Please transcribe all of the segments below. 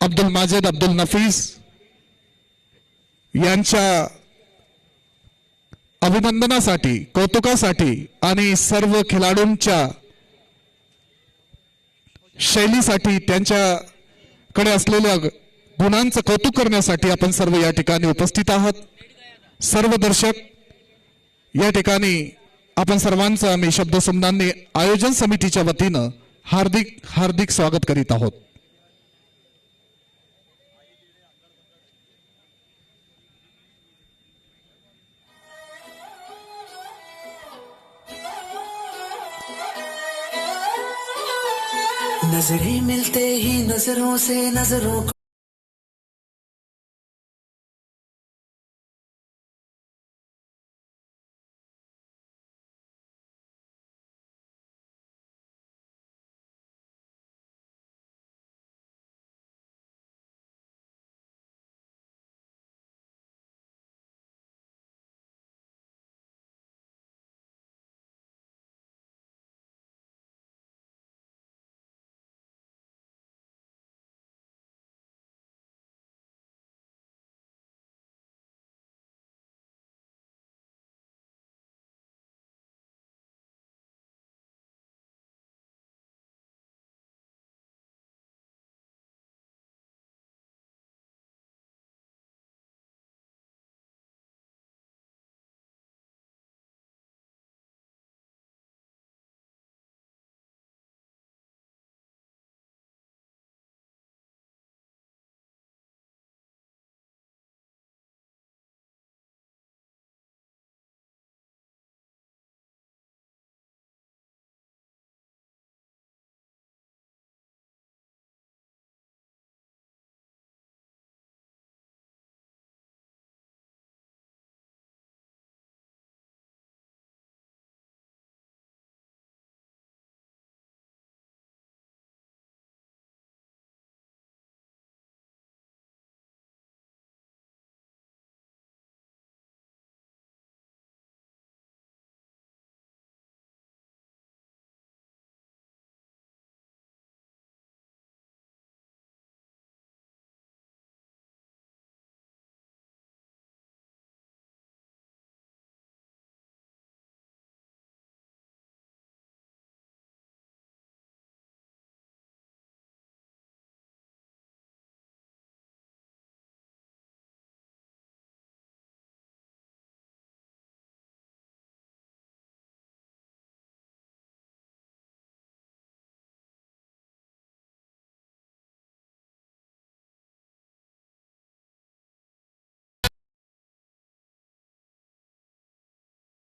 अब्दुल माजिद अब्दुल नफीस यांच्या अभिनंदनासाठी, कौतुकासाठी आणि सर्व खेळाडूंच्या शैलीसाठी, त्यांच्याकडे असलेल्या गुणांचं कौतुक करण्यासाठी आपण सर्व या ठिकाणी उपस्थित आहात। सर्व दर्शक या ठिकाणी आपण सर्वांचं आम्ही शब्दसुमनांनी आयोजन समितीच्या वतीनं हार्दिक हार्दिक स्वागत करीत आहोत। नजरें मिलते ही नजरों से नजरों को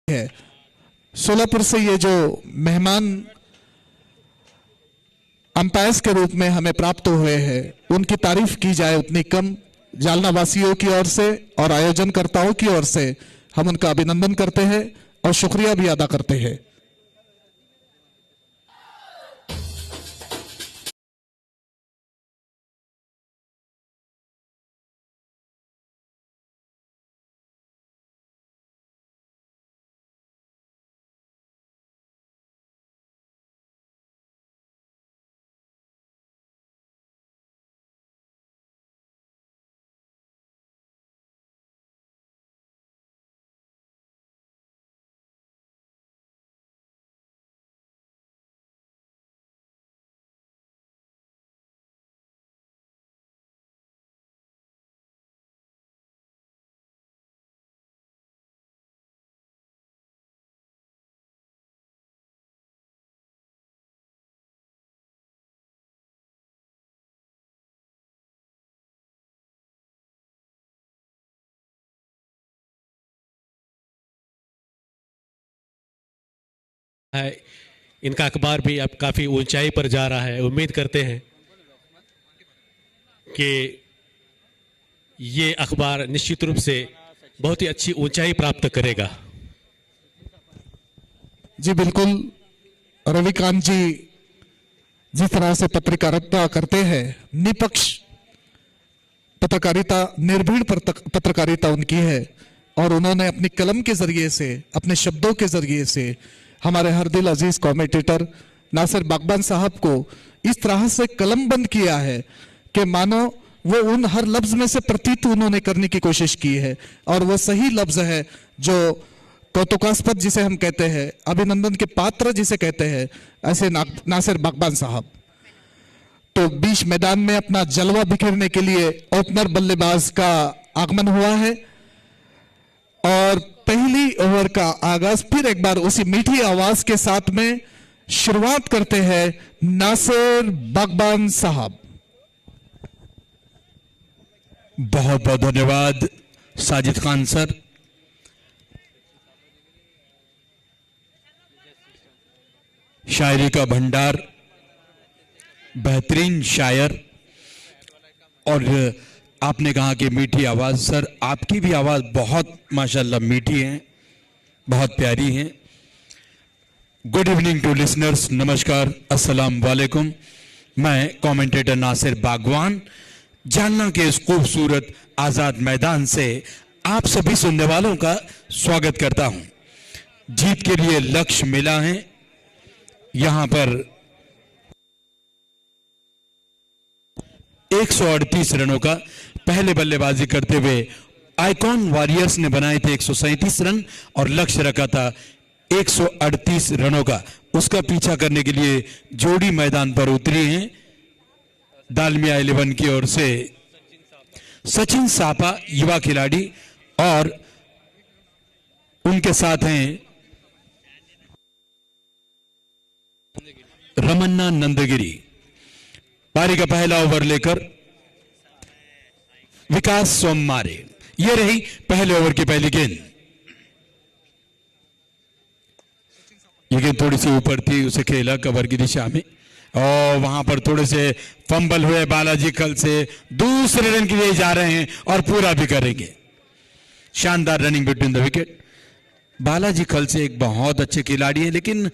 है। सोलापुर से ये जो मेहमान अंपायर्स के रूप में हमें प्राप्त हुए हैं, उनकी तारीफ की जाए उतनी कम। जालना वासियों की ओर से और आयोजनकर्ताओं की ओर से हम उनका अभिनंदन करते हैं और शुक्रिया भी अदा करते हैं। है इनका अखबार भी अब काफ़ी ऊंचाई पर जा रहा है। उम्मीद करते हैं कि ये अखबार निश्चित रूप से बहुत ही अच्छी ऊंचाई प्राप्त करेगा। जी बिल्कुल, रविकांत जी जिस तरह से पत्रकारिता करते हैं, निष्पक्ष पत्रकारिता, निर्भीड़ पत्रकारिता उनकी है, और उन्होंने अपनी कलम के जरिए से, अपने शब्दों के जरिए से हमारे हर दिल अजीज कमेंटेटर नासिर बागबान साहब को इस तरह से कलमबंद किया है कि मानो वो उन हर लफ्ज में से प्रतीत उन्होंने करने की कोशिश की है, और वो सही लफ्ज है जो कौतुकास्पद जिसे हम कहते हैं, अभिनंदन के पात्र जिसे कहते हैं, ऐसे नासिर बागबान साहब। तो बीच मैदान में अपना जलवा बिखेरने के लिए ओपनर बल्लेबाज का आगमन हुआ है, और पहली ओवर का आगाज फिर एक बार उसी मीठी आवाज के साथ में शुरुआत करते हैं नासिर बागबान साहब। बहुत बहुत धन्यवाद साजिद खान सर। शायरी का भंडार, बेहतरीन शायर, और आपने कहा कि मीठी आवाज। सर आपकी भी आवाज बहुत माशाल्लाह मीठी है, बहुत प्यारी है। गुड इवनिंग टू लिसनर्स, नमस्कार, अस्सलाम वालेकुम। मैं कमेंटेटर नासिर बागवान जालना के इस खूबसूरत आजाद मैदान से आप सभी सुनने वालों का स्वागत करता हूं। जीत के लिए लक्ष्य मिला है। यहां पर 138 रनों का पहले बल्लेबाजी करते हुए आइकॉन वॉरियर्स ने बनाए थे 137 रन, और लक्ष्य रखा था 138 रनों का। उसका पीछा करने के लिए जोड़ी मैदान पर उतरी हैं। दालमिया 11 की ओर से सचिन सापा युवा खिलाड़ी, और उनके साथ हैं रमन्ना नंदगिरी। पारी का पहला ओवर लेकर विकास सोमवारे। यह रही पहले ओवर की पहली गेंद। ये गेंद थोड़ी सी ऊपर थी, उसे खेला कवर की दिशा में, और वहां पर थोड़े से फंबल हुए। बालाजी कल से दूसरे रन के लिए जा रहे हैं और पूरा भी करेंगे। शानदार running between the wicket. Balaji कल से एक बहुत अच्छे खिलाड़ी हैं, लेकिन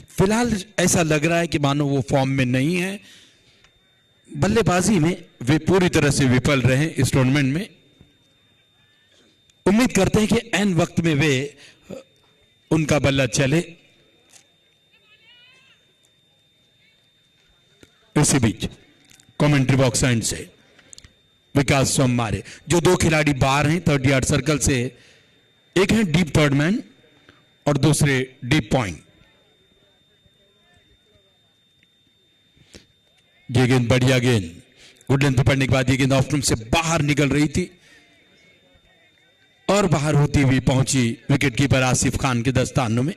फिलहाल ऐसा लग रहा है कि मानो वो फॉर्म में नहीं है। बल्लेबाजी में वे पूरी तरह से विफल रहे इस टूर्नामेंट में। उम्मीद करते हैं कि ऐन वक्त में वे उनका बल्ला चले। इसी बीच कमेंट्री बॉक्स एंड से विकास सोमवारे, जो दो खिलाड़ी बाहर हैं 30 यार्ड सर्कल से, एक है डीप थर्ड मैन और दूसरे डीप पॉइंट। ये गेंद बढ़िया गेंद, गुड लेंथ पे पड़ने के बाद ये गेंद ऑफ स्टंप से बाहर निकल रही थी, और बाहर होती हुई पहुंची विकेट कीपर आसिफ खान के दस्तानों में।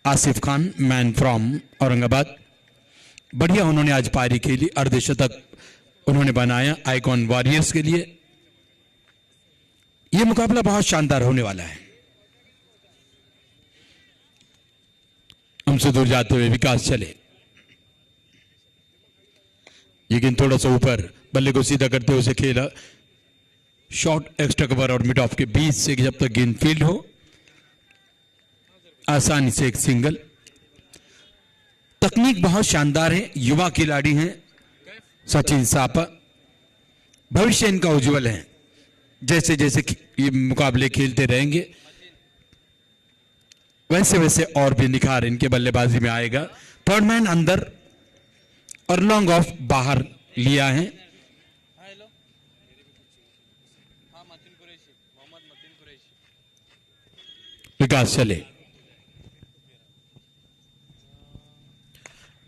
आसिफ खान, मैन फ्रॉम औरंगाबाद, बढ़िया उन्होंने आज पारी खेली, अर्धशतक उन्होंने बनाया आइकॉन वॉरियर्स के लिए। यह मुकाबला बहुत शानदार होने वाला है। हमसे दूर जाते हुए विकास चले। ये गेंद थोड़ा सा ऊपर, बल्ले को सीधा करते हुए उसे खेला शॉर्ट एक्स्ट्रा कवर और मिड ऑफ के बीच से, जब तक गेंद फील्ड हो आसानी से एक सिंगल। तकनीक बहुत शानदार है, युवा खिलाड़ी हैं सचिन सापा, भविष्य इनका उज्जवल है। जैसे जैसे ये मुकाबले खेलते रहेंगे वैसे वैसे और भी निखार इनके बल्लेबाजी में आएगा। थर्ड मैन अंदर और लॉन्ग ऑफ बाहर लिया है। विकास चले,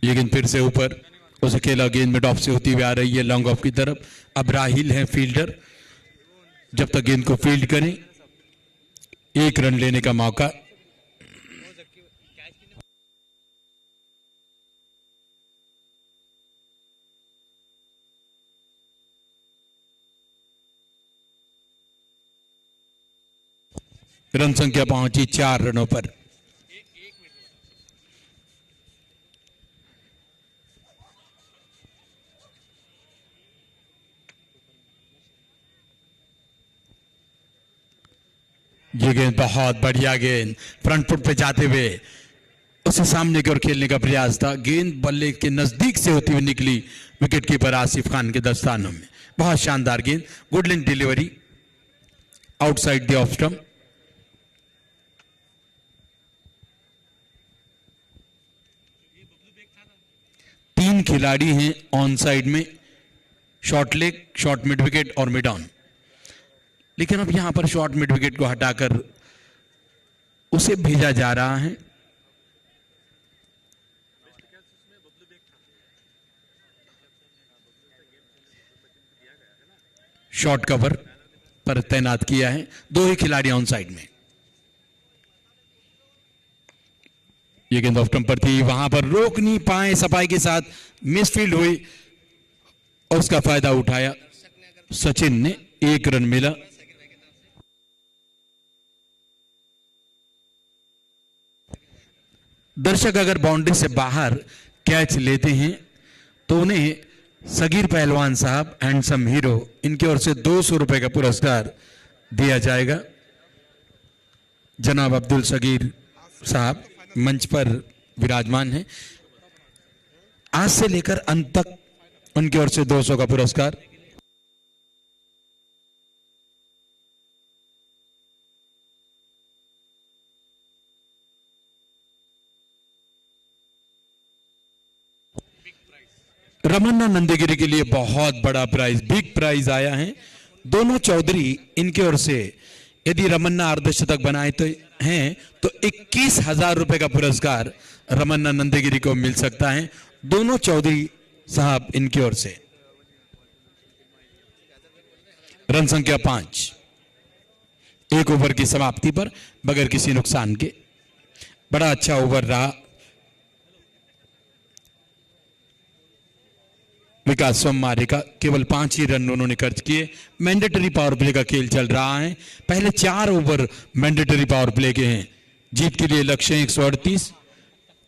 ये गेंद फिर से ऊपर, उसे खेला, गेंद मिड ऑफ से होती हुई आ रही है लॉन्ग ऑफ की तरफ। अब राहिल है फील्डर, जब तक गेंद को फील्ड करें, एक रन लेने का मौका। रन संख्या पहुंची 4 रनों पर। ये गेंद बहुत बढ़िया गेंद, फ्रंट फुट पे जाते हुए उसे सामने की ओर खेलने का प्रयास था। गेंद बल्ले के नजदीक से होती हुई निकली विकेट कीपर आसिफ खान के दस्तानों में। बहुत शानदार गेंद, good length delivery outside the off stump. खिलाड़ी हैं ऑन साइड में, short leg, short mid wicket और मिड ऑन। लेकिन अब यहां पर शॉर्ट मिड विकेट को हटाकर उसे भेजा जा रहा है। शॉर्ट कवर पर तैनात किया है, दो ही खिलाड़ी ऑन साइड में। ये गेंद ऑफ स्टंप पर थी, वहां पर रोक नहीं पाए, सफाई के साथ मिसफील्ड हुई और उसका फायदा उठाया सचिन ने, 1 रन मिला। दर्शक अगर बाउंड्री से बाहर कैच लेते हैं तो उन्हें सगीर पहलवान साहब, हैंडसम हीरो, इनकी ओर से 200 रुपए का पुरस्कार दिया जाएगा। जनाब अब्दुल सगीर साहब मंच पर विराजमान हैं। आज से लेकर अंत तक उनकी ओर से 200 का पुरस्कार। रमन्ना नंदगिरी के लिए बहुत बड़ा प्राइज, बिग प्राइज आया है। दोनों चौधरी इनकी ओर से यदि रमन्ना अर्धशतक बनाए तो हैं तो 21,000 रुपए का पुरस्कार रमन्ना नंदगिरी को मिल सकता है। दोनों चौधरी साहब इनकी ओर से। रन संख्या 5, 1 ओवर की समाप्ति पर बगैर किसी नुकसान के। बड़ा अच्छा ओवर रहा। विकास सोमवारी का केवल 5 ही रन उन्होंने खर्च किए। मैंडेटरी पावर प्ले का खेल चल रहा है। पहले 4 ओवर मैंडेटरी पावर प्ले के हैं। जीत के लिए लक्ष्य 138।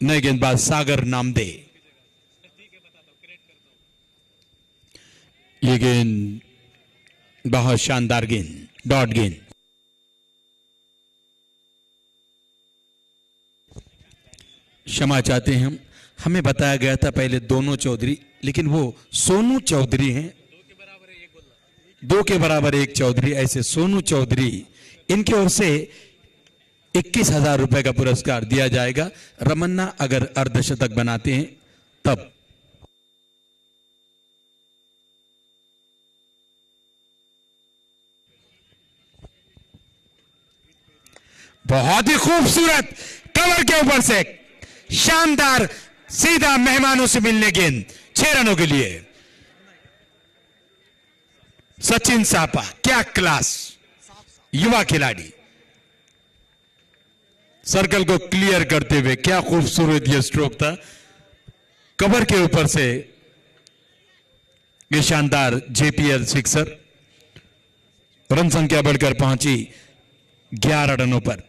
नए गेंदबाज सागर नामदे। ये गेंद बहुत शानदार गेंद, डॉट गेंद। क्षमा चाहते हैं हम, हमें बताया गया था पहले दोनों चौधरी, लेकिन वो सोनू चौधरी हैं। 2 के बराबर 1 चौधरी, ऐसे सोनू चौधरी, इनकी ओर से 21,000 रुपए का पुरस्कार दिया जाएगा। रमन्ना अगर अर्धशतक बनाते हैं तब। बहुत ही खूबसूरत कवर के ऊपर से शानदार सीधा मेहमानों से मिलने गेंद, 6 रनों के लिए। सचिन सापा, क्या क्लास, युवा खिलाड़ी, सर्कल को क्लियर करते हुए क्या खूबसूरत यह स्ट्रोक था। कवर के ऊपर से ये शानदार जेपीएल सिक्सर। रन संख्या बढ़कर पहुंची 11 रनों पर।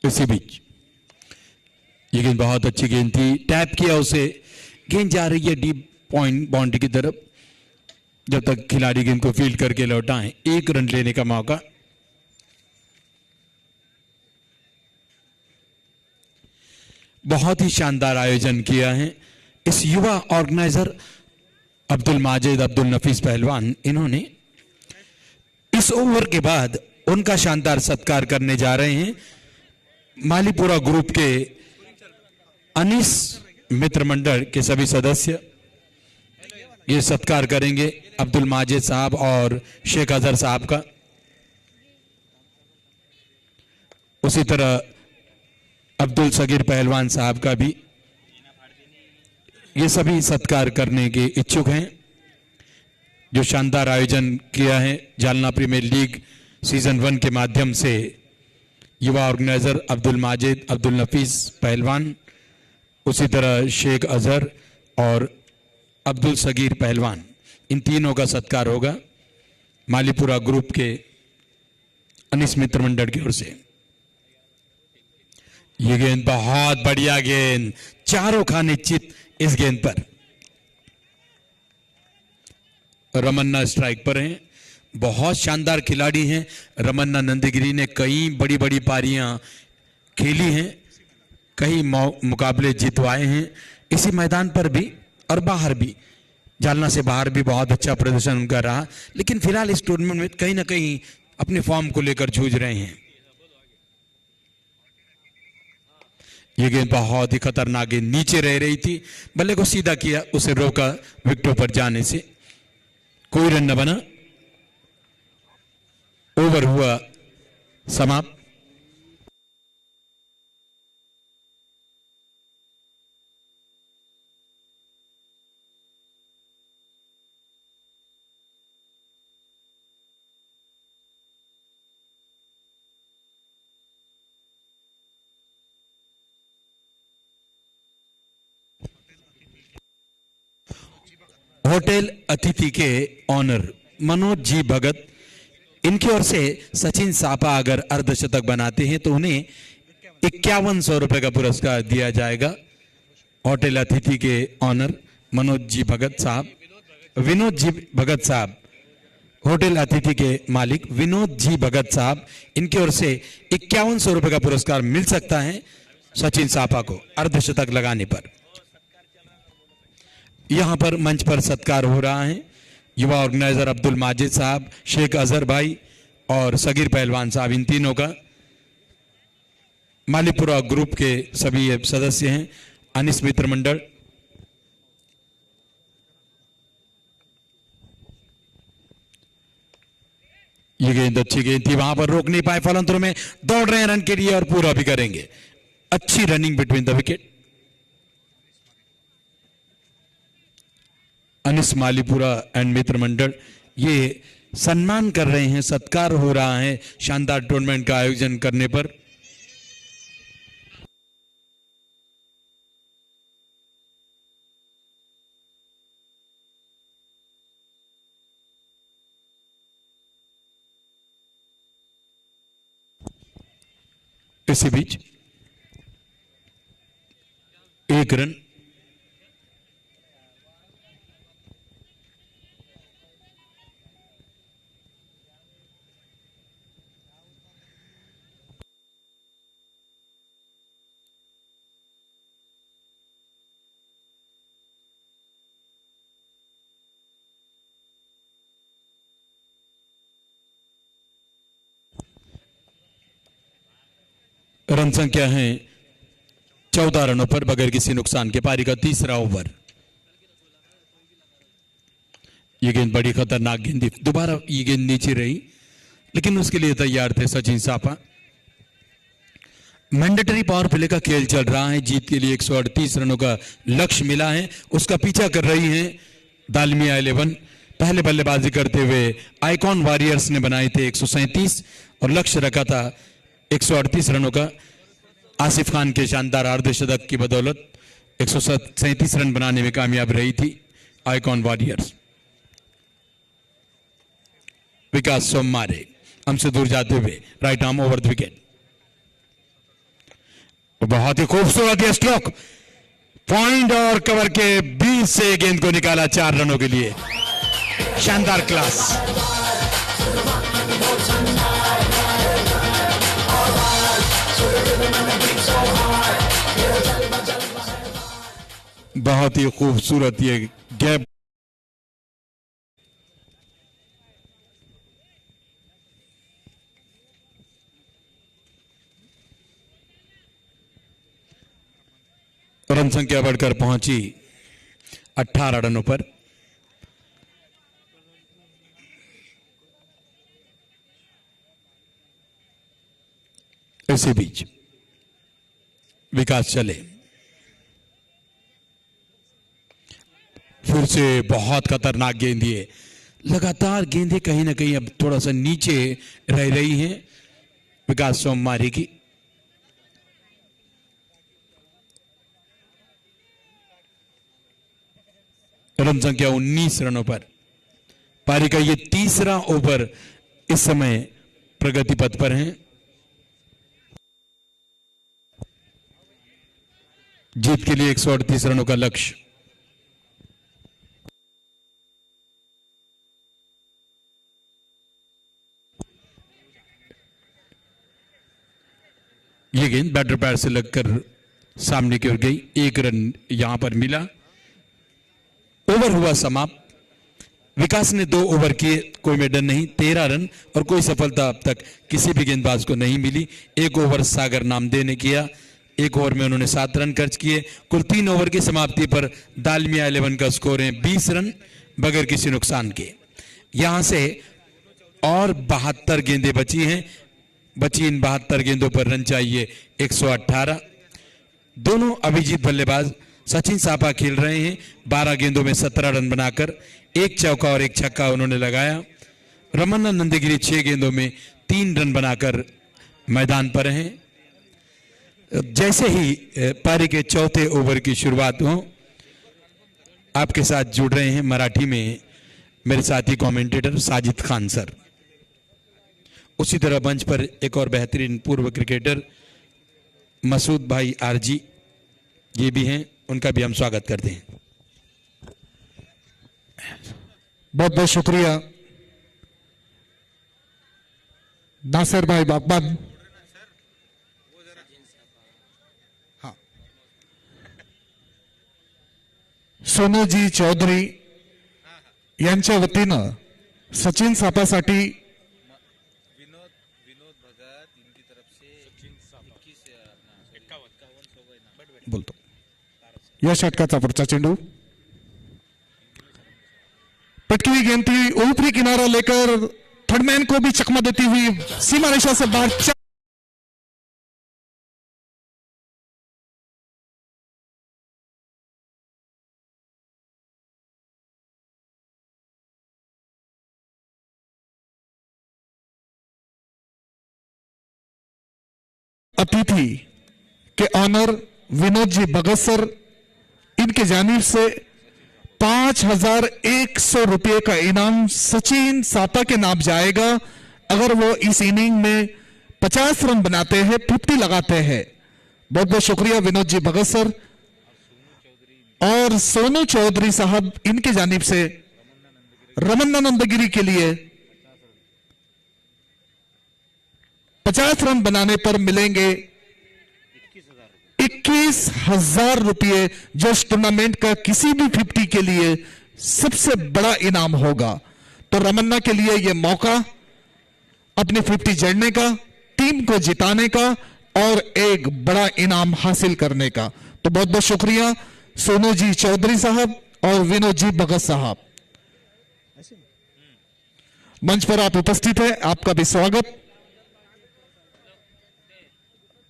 इसी बीच ये गेंद बहुत अच्छी गेंद थी, टैप किया उसे, गेंद जा रही है डीप पॉइंट बाउंड्री की तरफ। जब तक खिलाड़ी गेंद को फील्ड करके लौटाएं, 1 रन लेने का मौका। बहुत ही शानदार आयोजन किया है इस युवा ऑर्गेनाइजर अब्दुल माजिद अब्दुल नफीस पहलवान। इन्होंने इस ओवर के बाद उनका शानदार सत्कार करने जा रहे हैं। मालीपुरा ग्रुप के अनीस मित्र मंडल के सभी सदस्य ये सत्कार करेंगे अब्दुल माजिद साहब और शेख अजहर साहब का। उसी तरह अब्दुल सगीर पहलवान साहब का भी ये सभी सत्कार करने के इच्छुक हैं। जो शानदार आयोजन किया है जालना प्रीमियर लीग सीजन 1 के माध्यम से युवा ऑर्गेनाइजर अब्दुल माजिद अब्दुल नफीस पहलवान, उसी तरह शेख अजहर और अब्दुल सगीर पहलवान, इन तीनों का सत्कार होगा मालीपुरा ग्रुप के अनिस मित्र मंडल की ओर से। यह गेंद बहुत बढ़िया गेंद, चारों खाने चित इस गेंद पर। रमन्ना स्ट्राइक पर हैं, बहुत शानदार खिलाड़ी हैं। रमन्ना नंदगिरी ने कई बड़ी बड़ी पारियां खेली हैं, कई मुकाबले जितवाए हैं इसी मैदान पर भी और बाहर भी। जालना से बाहर भी बहुत अच्छा प्रदर्शन उनका रहा, लेकिन फिलहाल इस टूर्नामेंट में कहीं ना कहीं अपने फॉर्म को लेकर जूझ रहे हैं। ये गेंद बहुत ही खतरनाक गेंद नीचे रह रही थी, बल्ले को सीधा किया, उसे रोका विकेटों पर जाने से। कोई रन न बना, ओवर हुआ समाप्त। होटल अतिथि के ऑनर मनोज जी भगत, इनकी ओर से सचिन सापा अगर अर्धशतक बनाते हैं तो उन्हें 5100 रुपए का पुरस्कार दिया जाएगा। होटल अतिथि के ऑनर मनोज जी भगत साहब, विनोद जी भगत साहब, होटल अतिथि के मालिक विनोद जी भगत साहब, इनकी ओर से 5100 रुपए का पुरस्कार मिल सकता है सचिन सापा को अर्धशतक लगाने पर। यहां पर मंच पर सत्कार हो रहा है युवा ऑर्गेनाइजर अब्दुल माजिद साहब, शेख अजहर भाई और सगीर पहलवान साहब, इन तीनों का। मालीपुरा ग्रुप के सभी सदस्य हैं, अनिस मित्र मंडल। ये गेंद अच्छी गेंद थी, वहां पर रोक नहीं पाए, फलंतरों में दौड़ रहे हैं रन के लिए और पूरा भी करेंगे। अच्छी running between the wicket. Anis Malipura and Mitra Mandal ये सम्मान कर रहे हैं, सत्कार हो रहा है शानदार टूर्नामेंट का आयोजन करने पर। इसी बीच एक रन रन संख्या है 14 रनों पर बगैर किसी नुकसान के। पारी का तीसरा ओवर। ये गेंद बड़ी खतरनाक गेंद थी, दोबारा ये गेंद नीचे रही, लेकिन उसके लिए तैयार थे Sachin Sapa. Mandatory power play का खेल चल रहा है, जीत के लिए 138 रनों का लक्ष्य मिला है, उसका पीछा कर रही है दालमिया 11। पहले बल्लेबाजी करते हुए आइकॉन वॉरियर्स ने बनाए थे 137 और लक्ष्य रखा था 138 रनों का। आसिफ खान के शानदार अर्धशतक की बदौलत 137 रन बनाने में कामयाब रही थी आइकॉन वॉरियर्स। विकास सोमवारे हमसे दूर जाते हुए right arm over the wicket. बहुत ही खूबसूरत ये स्ट्रोक, पॉइंट और कवर के बीच से गेंद को निकाला 4 रनों के लिए। शानदार क्लास। बहुत ही खूबसूरत ये गैप। रन संख्या बढ़कर पहुंची 18 रनों पर। इसी बीच विकास चले, फिर से बहुत खतरनाक गेंद। ये लगातार गेंदें कहीं ना कहीं अब थोड़ा सा नीचे रह रही हैं विकास सोमवारी की। रन संख्या 19 रनों पर। पारी का ये तीसरा ओवर इस समय प्रगति पथ पर है। जीत के लिए 138 रनों का लक्ष्य। गेंद बैटर पैर से लगकर सामने की ओर गई, 1 रन यहां पर मिला। ओवर हुआ समाप्त। विकास ने 2 ओवर किए, कोई मेडन नहीं, 13 रन और कोई सफलता अब तक किसी भी गेंदबाज को नहीं मिली। 1 ओवर सागर नामदे ने किया, 1 ओवर में उन्होंने 7 रन खर्च किए। कुल 3 ओवर की समाप्ति पर दालमिया 11 का स्कोर है 20 रन बगैर किसी नुकसान के। यहां से और 72 गेंदें बची हैं। बची इन 72 गेंदों पर रन चाहिए 118। दोनों अभिजीत बल्लेबाज सचिन सापा खेल रहे हैं। 12 गेंदों में 17 रन बनाकर 1 चौका और 1 छक्का उन्होंने लगाया। रमन्ना नंदगिरी 6 गेंदों में 3 रन बनाकर मैदान पर हैं। जैसे ही पारी के चौथे ओवर की शुरुआत हो, आपके साथ जुड़ रहे हैं मराठी में मेरे साथी कमेंटेटर साजिद खान सर। उसी तरह मंच पर एक और बेहतरीन पूर्व क्रिकेटर मसूद भाई आरजी ये भी हैं, उनका भी हम स्वागत करते हैं। बहुत बहुत शुक्रिया नासिर भाई बागबान। हाँ, सोनूजी चौधरी यांच्या वतीनं सचिन सापासाठी बोलतो या षटकाचा पुढचा चेंडू पटकी हुई गेंद थी, ऊपरी किनारा लेकर थर्डमैन को भी चकमा देती हुई सीमा रेखा से बाहर अतिथि के ऑनर विनोद जी भगत सर, इनके जानिब से 5,100 रुपये का इनाम सचिन सापा के नाम जाएगा अगर वो इस इनिंग में 50 रन बनाते हैं, 50 लगाते हैं। बहुत बहुत शुक्रिया विनोद जी भगत सर। और सोनू चौधरी साहब, इनके जानिब से रमन्ना नंदगिरी के लिए 50 रन बनाने पर मिलेंगे 21,000 रुपये, जो इस टूर्नामेंट का किसी भी 50 के लिए सबसे बड़ा इनाम होगा। तो रमन्ना के लिए यह मौका अपनी 50 जड़ने का, टीम को जिताने का और एक बड़ा इनाम हासिल करने का। तो बहुत बहुत शुक्रिया सोनू जी चौधरी साहब और विनोद जी भगत साहब। मंच पर आप उपस्थित हैं, आपका भी स्वागत।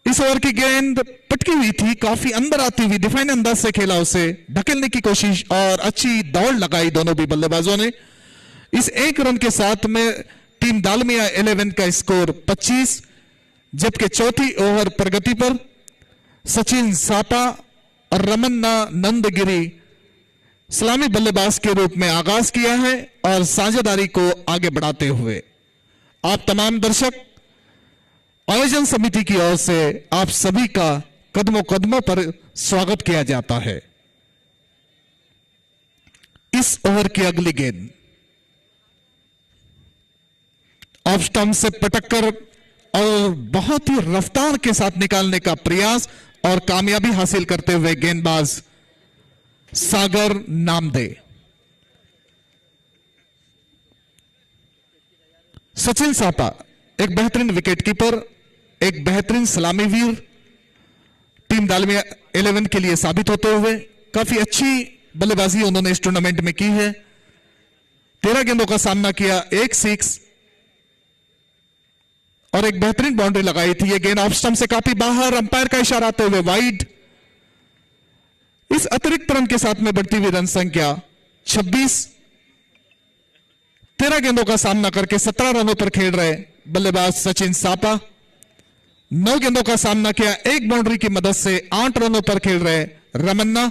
इस ओवर की गेंद पटकी हुई थी, काफी अंदर आती हुई डिफाइन अंदाज से खेला, उसे ढकेलने की कोशिश और अच्छी दौड़ लगाई दोनों भी बल्लेबाजों ने। इस 1 रन के साथ में टीम दालमिया 11 का स्कोर 25, जबकि चौथी ओवर प्रगति पर सचिन सापा और रमन्ना नंदगिरी सलामी बल्लेबाज के रूप में आगाज किया है और साझेदारी को आगे बढ़ाते हुए आप तमाम दर्शक, आयोजन समिति की ओर से आप सभी का कदमों कदमों पर स्वागत किया जाता है। इस ओवर की अगली गेंद ऑफ स्टंप से पटककर और बहुत ही रफ्तार के साथ निकालने का प्रयास और कामयाबी हासिल करते हुए गेंदबाज सागर नामदे। सचिन सापा एक बेहतरीन विकेटकीपर, एक बेहतरीन सलामी वीर, टीम दालमिया 11 के लिए साबित होते हुए काफी अच्छी बल्लेबाजी उन्होंने इस टूर्नामेंट में की है। 13 गेंदों का सामना किया, 1 6 और एक बेहतरीन बाउंड्री लगाई थी। यह गेंद ऑफ स्टंप से काफी बाहर, अंपायर का इशारा आते हुए वाइड। इस अतिरिक्त रन के साथ में बढ़ती हुई रन संख्या 26। 13 गेंदों का सामना करके 17 रनों पर खेल रहे बल्लेबाज सचिन सापा। 9 गेंदों का सामना किया, एक बाउंड्री की मदद से 8 रनों पर खेल रहे रमन्ना।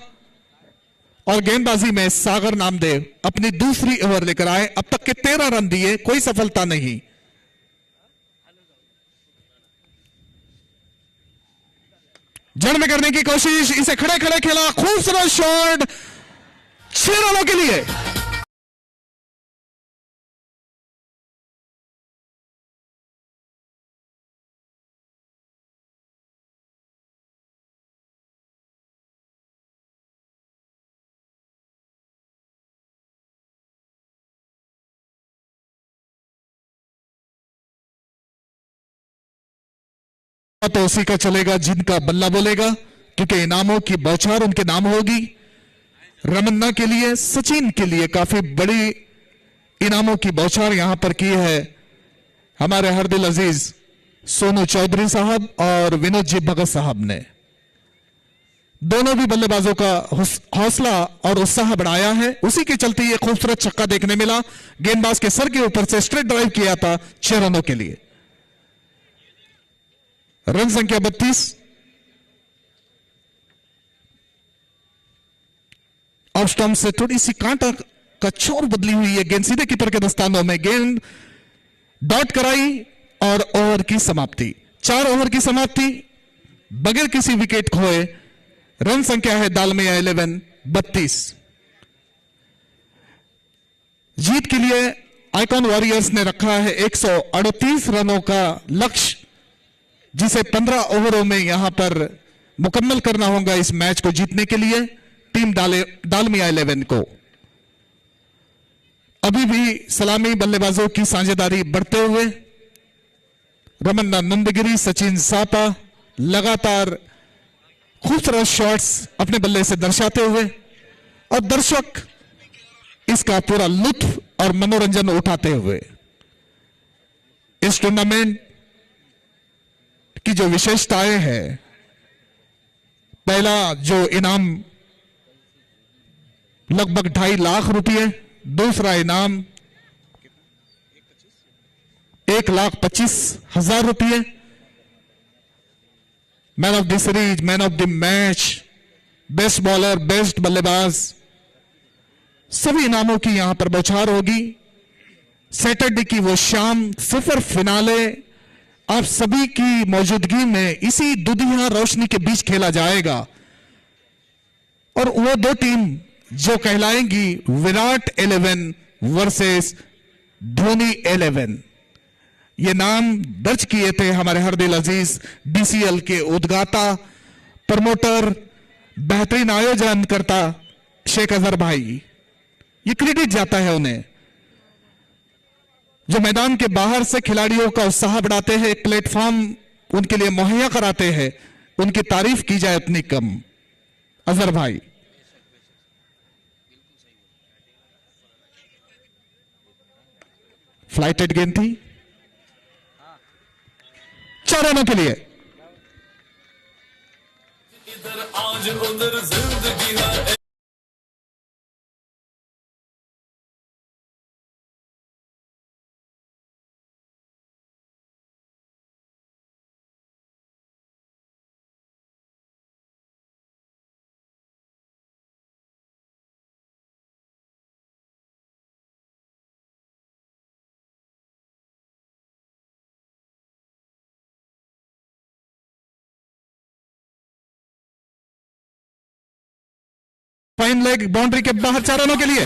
और गेंदबाजी में सागर नामदेव अपनी दूसरी ओवर लेकर आए। अब तक के 13 रन दिए, कोई सफलता नहीं। जड़ में करने की कोशिश, इसे खड़े खड़े खेला, खूबसूरत शॉट 6 रनों के लिए। तो उसी का चलेगा जिनका बल्ला बोलेगा, क्योंकि इनामों की बौछार उनके नाम होगी। रमन्ना के लिए, सचिन के लिए काफी बड़ी इनामों की बौछार यहां पर की है हमारे हरदिल अजीज सोनू चौधरी साहब और विनोद जी भगत साहब ने। दोनों भी बल्लेबाजों का हौसला और उत्साह बढ़ाया है। उसी के चलते ये खूबसूरत छक्का देखने मिला। गेंदबाज के सर के ऊपर से स्ट्रेट ड्राइव किया था 6 रनों के लिए। रन संख्या 32। ऑफ स्टंप से थोड़ी सी कांटा का चोर बदली हुई है गेंद सीधे कीपर के दस्तानों में। गेंद डॉट कराई और ओवर की समाप्ति। 4 ओवर की समाप्ति बगैर किसी विकेट खोए। रन संख्या है दालमिया 11 32। जीत के लिए आइकॉन वॉरियर्स ने रखा है 138 रनों का लक्ष्य, जिसे 15 ओवरों में यहां पर मुकम्मल करना होगा इस मैच को जीतने के लिए टीम दालमिया 11 को। अभी भी सलामी बल्लेबाजों की साझेदारी बढ़ते हुए रमन्ना नंदगिरी, सचिन सापा लगातार खूबसूरत शॉट्स अपने बल्ले से दर्शाते हुए और दर्शक इसका पूरा लुत्फ और मनोरंजन उठाते हुए इस टूर्नामेंट की जो विशेषताएं हैं, पहला जो इनाम लगभग 2.5 लाख रुपए, दूसरा इनाम 1,25,000 रुपए, man of the series, man of the match, best bowler, best बल्लेबाज, सभी इनामों की यहां पर बौछार होगी। सैटरडे की वो शाम सुपर फिनाले आप सभी की मौजूदगी में इसी दुधिया रोशनी के बीच खेला जाएगा और वो दो टीम जो कहलाएंगी विराट 11 वर्सेस धोनी 11। ये नाम दर्ज किए थे हमारे हरदिल अजीज डीसीएल के उद्गाता, प्रमोटर, बेहतरीन आयोजन करता शेख अजहर भाई। ये क्रेडिट जाता है उन्हें जो मैदान के बाहर से खिलाड़ियों का उत्साह बढ़ाते हैं, एक प्लेटफॉर्म उनके लिए मुहैया कराते हैं। उनकी तारीफ की जाए उतनी कम। अजहर भाई फ्लाइटेड गेंद थी 4 रनों के लिए। इधर आज उधर जिंदगी है। फाइन लेग बाउंड्री के बाहर 4 रनों के लिए।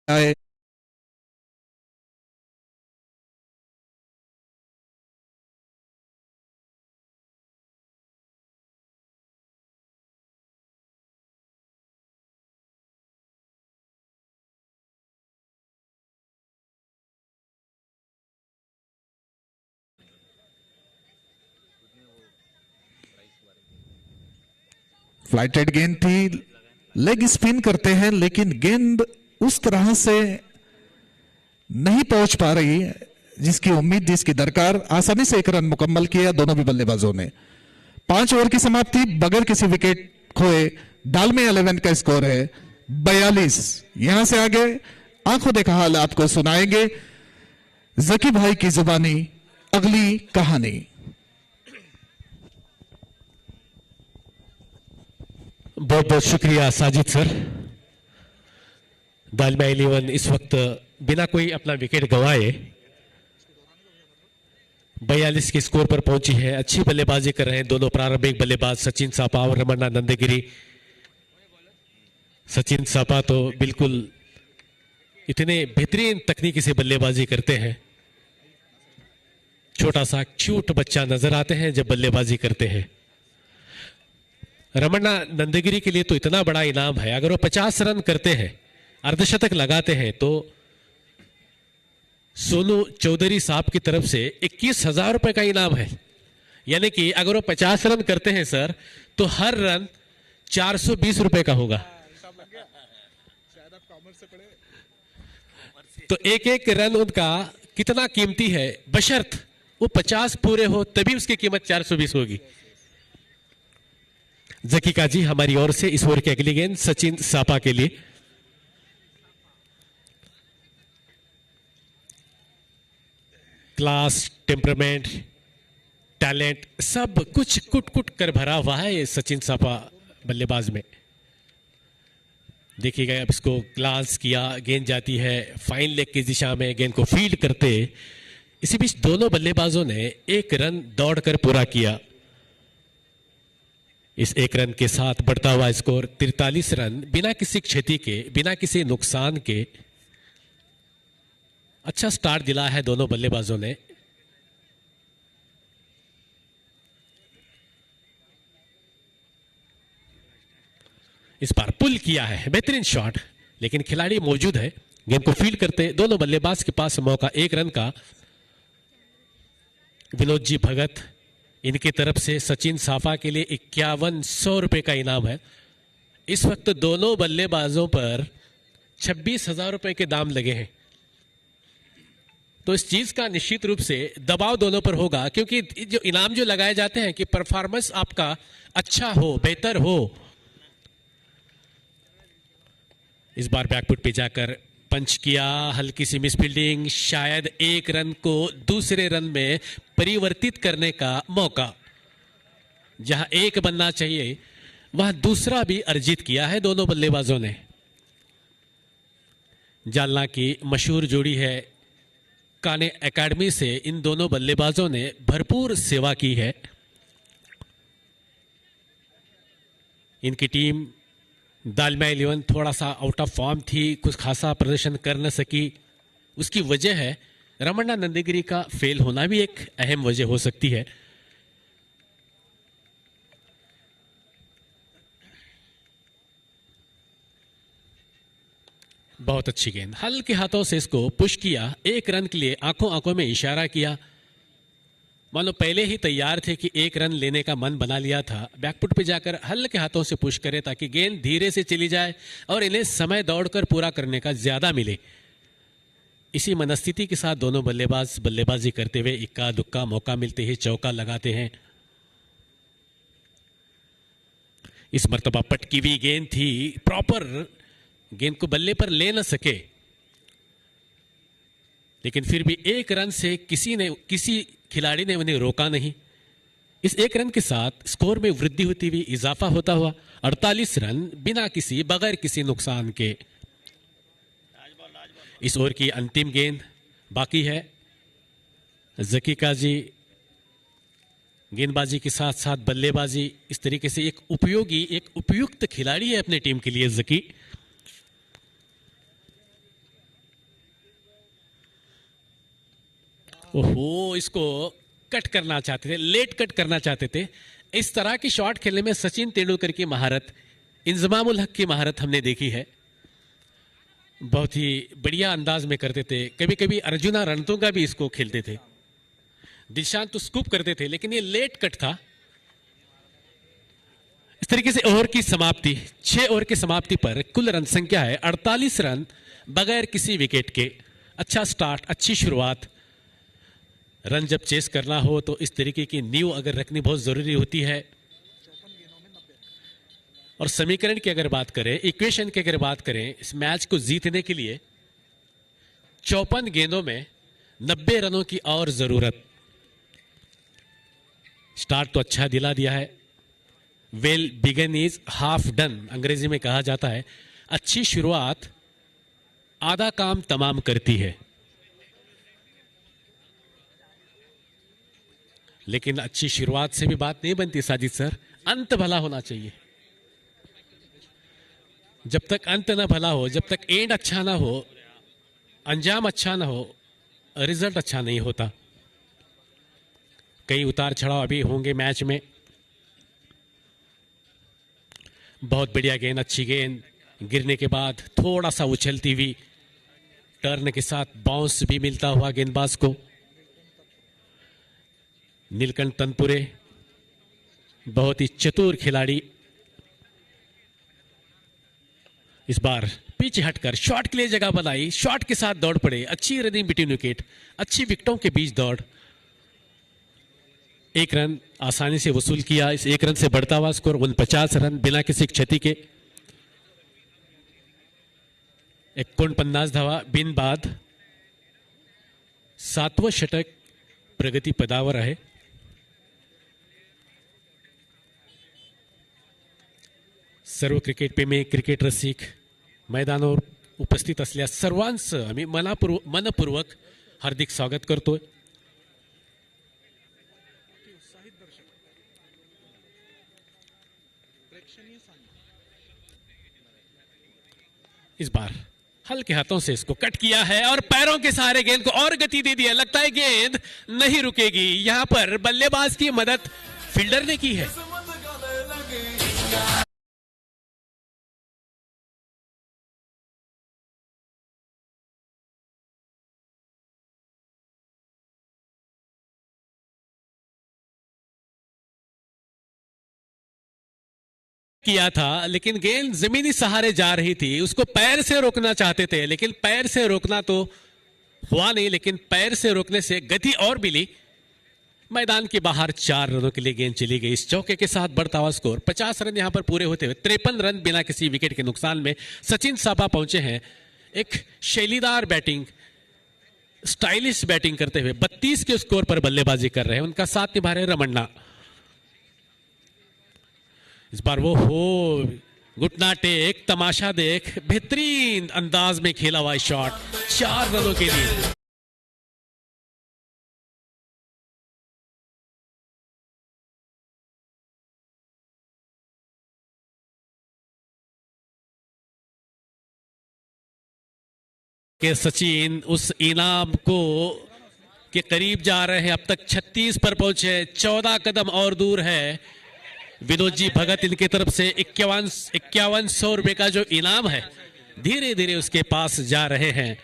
आए। फ्लाइटेड गेंद थी, लेग स्पिन करते हैं लेकिन गेंद उस तरह से नहीं पहुंच पा रही जिसकी उम्मीद, जिसकी दरकार। आसानी से एक रन मुकम्मल किया दोनों भी बल्लेबाजों ने। 5 ओवर की समाप्ति बगैर किसी विकेट खोए डालमे 11 का स्कोर है 42। यहां से आगे आंखों देखा हाल आपको सुनाएंगे जकी भाई की जुबानी अगली कहानी। बहुत बहुत शुक्रिया साजिद सर। दालमा 11 इस वक्त बिना कोई अपना विकेट गंवाए 42 के स्कोर पर पहुंची है। अच्छी बल्लेबाजी कर रहे हैं दोनों प्रारंभिक बल्लेबाज सचिन सापा और रमन्ना नंदगिरी। सचिन सापा तो बिल्कुल इतने बेहतरीन तकनीकी से बल्लेबाजी करते हैं, छोटा सा क्यूट बच्चा नजर आते हैं जब बल्लेबाजी करते हैं। रमन्ना नंदगिरी के लिए तो इतना बड़ा इनाम है, अगर वो 50 रन करते हैं, अर्धशतक लगाते हैं तो सोनू चौधरी साहब की तरफ से 21,000 रुपए का इनाम है। यानी कि अगर वो 50 रन करते हैं सर तो हर रन 420 रुपए का होगा। तो एक एक रन उनका कितना कीमती है, बशर्त वो 50 पूरे हो तभी उसकी कीमत 420 होगी। जकीका जी हमारी ओर से इस ओवर की अगली गेंद सचिन सापा के लिए। क्लास, टेम्परामेंट, टैलेंट सब कुछ कुट कुट कर भरा हुआ है ये सचिन सापा बल्लेबाज में। देखिएगा अब इसको ग्लांस किया, गेंद जाती है फाइन लेग की दिशा में, गेंद को फील्ड करते। इसी बीच दोनों बल्लेबाजों ने एक रन दौड़कर पूरा किया। इस एक रन के साथ बढ़ता हुआ स्कोर 43 रन बिना किसी क्षति के, बिना किसी नुकसान के। अच्छा स्टार्ट दिला है दोनों बल्लेबाजों ने। इस बार पुल किया है, बेहतरीन शॉट, लेकिन खिलाड़ी मौजूद है। गेंद को फील्ड करते दोनों बल्लेबाज के पास मौका एक रन का। विनोद जी भगत, इनकी तरफ से सचिन साफा के लिए 5100 रुपए का इनाम है। इस वक्त दोनों बल्लेबाजों पर 26,000 रुपए के दाम लगे हैं। तो इस चीज का निश्चित रूप से दबाव दोनों पर होगा, क्योंकि जो इनाम जो लगाए जाते हैं कि परफॉर्मेंस आपका अच्छा हो, बेहतर हो। इस बार बैकफुट पे जाकर पंच किया, हल्की सी मिस फील्डिंग, शायद एक रन को दूसरे रन में परिवर्तित करने का मौका। जहां एक बनना चाहिए वहां दूसरा भी अर्जित किया है दोनों बल्लेबाजों ने। जालना की मशहूर जोड़ी है काने एकेडमी से इन दोनों बल्लेबाजों ने भरपूर सेवा की है। इनकी टीम दालमा 11 थोड़ा सा आउट ऑफ फॉर्म थी, कुछ खासा प्रदर्शन कर न सकी। उसकी वजह है रमन्ना नंदगिरी का फेल होना भी एक अहम वजह हो सकती है। बहुत अच्छी गेंद, हल्के हाथों से इसको पुश किया, एक रन के लिए आंखों आंखों में इशारा किया। मानो पहले ही तैयार थे कि एक रन लेने का मन बना लिया था। बैकफुट पे जाकर हल्के हाथों से पुश करे ताकि गेंद धीरे से चली जाए और इन्हें समय दौड़कर पूरा करने का ज्यादा मिले। इसी मनस्थिति के साथ दोनों बल्लेबाज बल्लेबाजी करते हुए इक्का दुक्का मौका मिलते ही चौका लगाते हैं। इस मर्तबा पटकी हुई गेंद थी, प्रॉपर गेंद को बल्ले पर ले न सके, लेकिन फिर भी एक रन से किसी खिलाड़ी ने उन्हें रोका नहीं। इस एक रन के साथ स्कोर में वृद्धि होती हुई, इजाफा होता हुआ 48 रन बिना किसी, बगैर किसी नुकसान के। इस ओवर की अंतिम गेंद बाकी है। जकीका जी गेंदबाजी के साथ साथ बल्लेबाजी, इस तरीके से एक उपयुक्त खिलाड़ी है अपने टीम के लिए जकी। ओहो, इसको कट करना चाहते थे, लेट कट करना चाहते थे। इस तरह की शॉट खेलने में सचिन तेंदुलकर की महारत, इंजमामुल हक की महारत हमने देखी है। बहुत ही बढ़िया अंदाज में करते थे। कभी कभी अर्जुना रणतुंगा भी इसको खेलते थे। दिलशान तो स्कूप करते थे, लेकिन ये लेट कट था। इस तरीके से ओवर की समाप्ति, 6 ओवर की समाप्ति पर कुल रन संख्या है 48 रन बगैर किसी विकेट के। अच्छा स्टार्ट, अच्छी शुरुआत। रन जब चेस करना हो तो इस तरीके की नींव अगर रखनी बहुत जरूरी होती है। और समीकरण की अगर बात करें, इक्वेशन की अगर बात करें, इस मैच को जीतने के लिए 54 गेंदों में 90 रनों की और जरूरत। स्टार्ट तो अच्छा दिला दिया है। Well begun is half done अंग्रेजी में कहा जाता है। अच्छी शुरुआत आधा काम तमाम करती है। लेकिन अच्छी शुरुआत से भी बात नहीं बनती साजिद सर, अंत भला होना चाहिए। जब तक अंत ना भला हो, जब तक एंड अच्छा ना हो, अंजाम अच्छा ना हो, रिजल्ट अच्छा नहीं होता। कई उतार चढ़ाव अभी होंगे मैच में। बहुत बढ़िया गेंद, अच्छी गेंद, गिरने के बाद थोड़ा सा उछलती हुई, टर्न के साथ बाउंस भी मिलता हुआ गेंदबाज को। नीलकंठ तनपुरे बहुत ही चतुर खिलाड़ी। इस बार पीछे हटकर शॉट के लिए जगह बनाई, शॉट के साथ दौड़ पड़े। अच्छी रनिंग बिटवीन विकेट, अच्छी विकेटों के बीच दौड़। 1 रन आसानी से वसूल किया। इस 1 रन से बढ़ता हुआ स्कोर 49 रन बिना किसी क्षति के। 49 धावा बिन बाद 7वं षटक प्रगती पदावर आहे। सर्व क्रिकेट प्रेमी, क्रिकेट रसिक, मैदानावर उपस्थित असलेल्या सर्वांचं आम्ही मनपूर्वक हार्दिक स्वागत करतोय। इस बार हल्के हाथों से इसको कट किया है और पैरों के सहारे गेंद को और गति दे दी है। लगता है गेंद नहीं रुकेगी। यहां पर बल्लेबाज की मदद फील्डर ने की है। किया था, लेकिन गेंद जमीनी सहारे जा रही थी। उसको पैर से रोकना चाहते थे, लेकिन पैर से रोकना तो हुआ नहीं। लेकिन पैर से रोकने से गति और मिली। मैदान के बाहर 4 रनों के लिए गेंद चली गई। इस चौके के साथ बढ़ता हुआ स्कोर 50 रन यहां पर पूरे होते हुए 53 रन बिना किसी विकेट के नुकसान में सचिन साबा पहुंचे हैं। एक शैलीदार बैटिंग, स्टाइलिश बैटिंग करते हुए 32 के स्कोर पर बल्लेबाजी कर रहे हैं। उनका साथ निभा रहे रमन्ना। इस बार वो हो घुटना टेक, तमाशा देख, बेहतरीन अंदाज में खेला हुआ शॉट 4 रनों के लिए। के सचिन उस इनाम को के करीब जा रहे हैं। अब तक 36 पर पहुंचे, 14 कदम और दूर है। विनोद जी भगत इनकी तरफ से 5100 रुपए का जो इनाम है, धीरे धीरे उसके पास जा रहे हैं।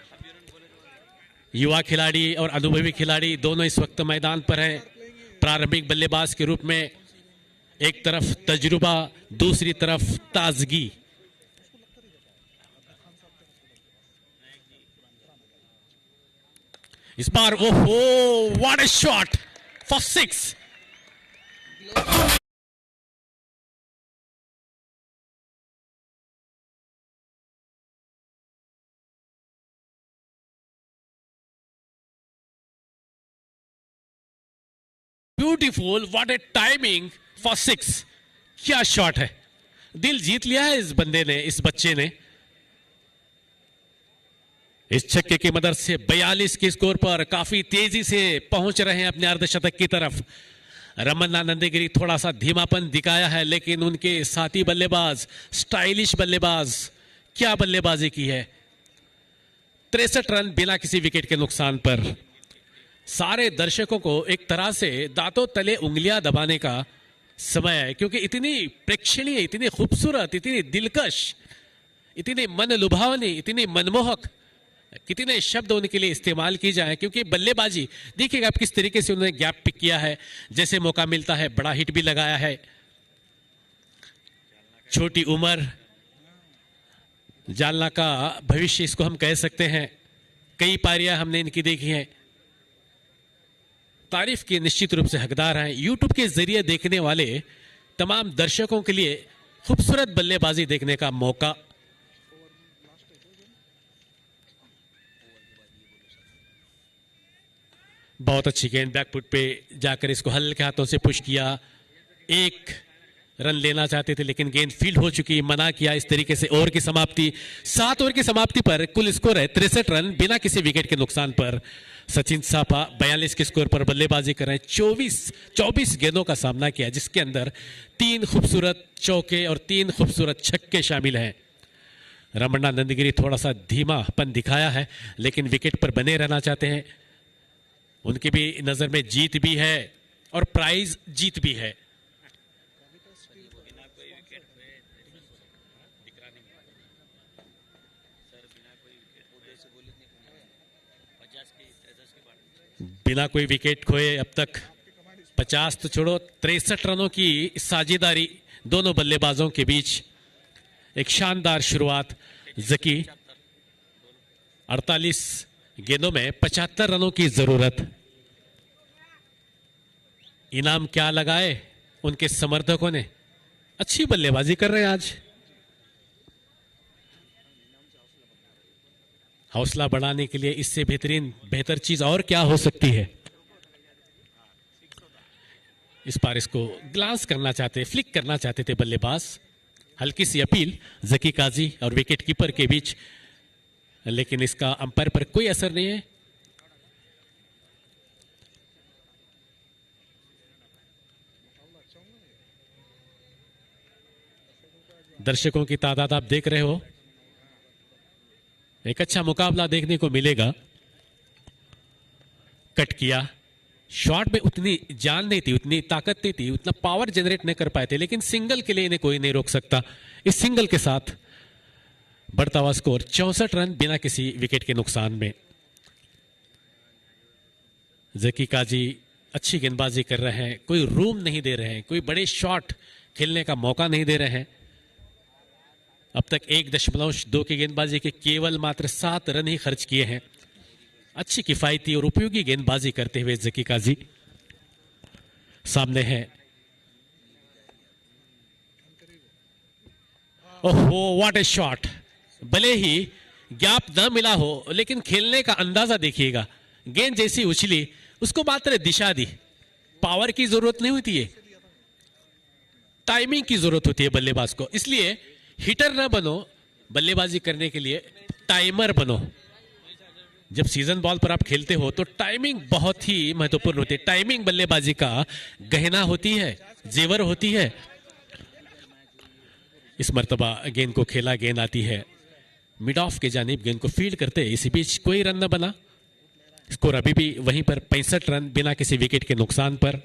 युवा खिलाड़ी और अनुभवी खिलाड़ी दोनों इस वक्त मैदान पर हैं। प्रारंभिक बल्लेबाज के रूप में एक तरफ तजुर्बा, दूसरी तरफ ताजगी। इस बार ओहो, what a shot for 6। Beautiful, what a timing for 6। क्या शॉट है, दिल जीत लिया है इस बंदे ने, इस बच्चे ने। इस छक्के की मदद से 42 के स्कोर पर काफी तेजी से पहुंच रहे हैं अपने अर्धशतक की तरफ। रमन्ना नंदीगिरी थोड़ा सा धीमापन दिखाया है, लेकिन उनके साथी बल्लेबाज, स्टाइलिश बल्लेबाज, क्या बल्लेबाजी की है। 63 रन बिना किसी विकेट के नुकसान पर सारे दर्शकों को एक तरह से दांतों तले उंगलियां दबाने का समय है, क्योंकि इतनी प्रेक्षणीय, इतनी खूबसूरत, इतनी दिलकश, इतनी मन लुभावनी, इतनी मनमोहक, कितने शब्द उनके लिए इस्तेमाल की जाए। क्योंकि बल्लेबाजी देखिएगा आप किस तरीके से उन्होंने गैप पिक किया है, जैसे मौका मिलता है बड़ा हिट भी लगाया है। छोटी उम्र, जालना का भविष्य इसको हम कह सकते हैं। कई पारियां हमने इनकी देखी हैं। तारीफ के निश्चित रूप से हकदार हैं। यूट्यूब के जरिए देखने वाले तमाम दर्शकों के लिए खूबसूरत बल्लेबाजी देखने का मौका। बहुत अच्छी गेंद बैकफुट पे जाकर इसको हल्के हाथों से पुश किया। एक रन लेना चाहते थे लेकिन गेंद फील्ड हो चुकी, मना किया। इस तरीके से ओवर की समाप्ति, 7 ओवर की समाप्ति पर कुल स्कोर है 63 रन बिना किसी विकेट के नुकसान पर। सचिन सापा 42 के स्कोर पर बल्लेबाजी कर रहे हैं। 24 गेंदों का सामना किया, जिसके अंदर 3 खूबसूरत चौके और 3 खूबसूरत छक्के शामिल हैं। रमन्ना नंदगिरी थोड़ा सा धीमापन दिखाया है, लेकिन विकेट पर बने रहना चाहते हैं। उनकी भी नजर में जीत भी है और प्राइज जीत भी है। बिना कोई विकेट खोए अब तक 50 तो छोड़ो 63 रनों की साझेदारी दोनों बल्लेबाजों के बीच। एक शानदार शुरुआत। जकी 48 गेंदों में 75 रनों की जरूरत। इनाम क्या लगाए उनके समर्थकों ने। अच्छी बल्लेबाजी कर रहे हैं आज। हौसला बढ़ाने के लिए इससे बेहतर चीज और क्या हो सकती है। इस बार इसको ग्लांस करना चाहते, फ्लिक करना चाहते थे बल्लेबाज। हल्की सी अपील जकी काजी और विकेट कीपर के बीच, लेकिन इसका अंपायर पर कोई असर नहीं है। दर्शकों की तादाद आप देख रहे हो। एक अच्छा मुकाबला देखने को मिलेगा। कट किया, शॉट में उतनी जान नहीं थी, उतनी ताकत नहीं थी, उतना पावर जनरेट नहीं कर पाए थे, लेकिन सिंगल के लिए इन्हें कोई नहीं रोक सकता। इस सिंगल के साथ बढ़ता हुआ स्कोर 64 रन बिना किसी विकेट के नुकसान में। जकी काजी अच्छी गेंदबाजी कर रहे हैं, कोई रूम नहीं दे रहे हैं, कोई बड़े शॉट खेलने का मौका नहीं दे रहे हैं। अब तक 1.2 की गेंदबाजी के केवल मात्र 7 रन ही खर्च किए हैं। अच्छी किफायती और उपयोगी गेंदबाजी करते हुए जकी काजी सामने है। ओहो, व्हाट ए शॉट। भले ही गैप न मिला हो, लेकिन खेलने का अंदाजा देखिएगा। गेंद जैसी उछली, उसको मात्र दिशा दी। पावर की जरूरत नहीं होती है, टाइमिंग की जरूरत होती है बल्लेबाज को। इसलिए हिटर ना बनो, बल्लेबाजी करने के लिए टाइमर बनो। जब सीजन बॉल पर आप खेलते हो तो टाइमिंग बहुत ही महत्वपूर्ण होती है। टाइमिंग बल्लेबाजी का गहना होती है, जेवर होती है। इस मर्तबा गेंद को खेला, गेंद आती है मिड ऑफ के जानिब, गेंद को फील्ड करते इसी बीच कोई रन न बना। स्कोर अभी भी वहीं पर 65 रन बिना किसी विकेट के नुकसान पर।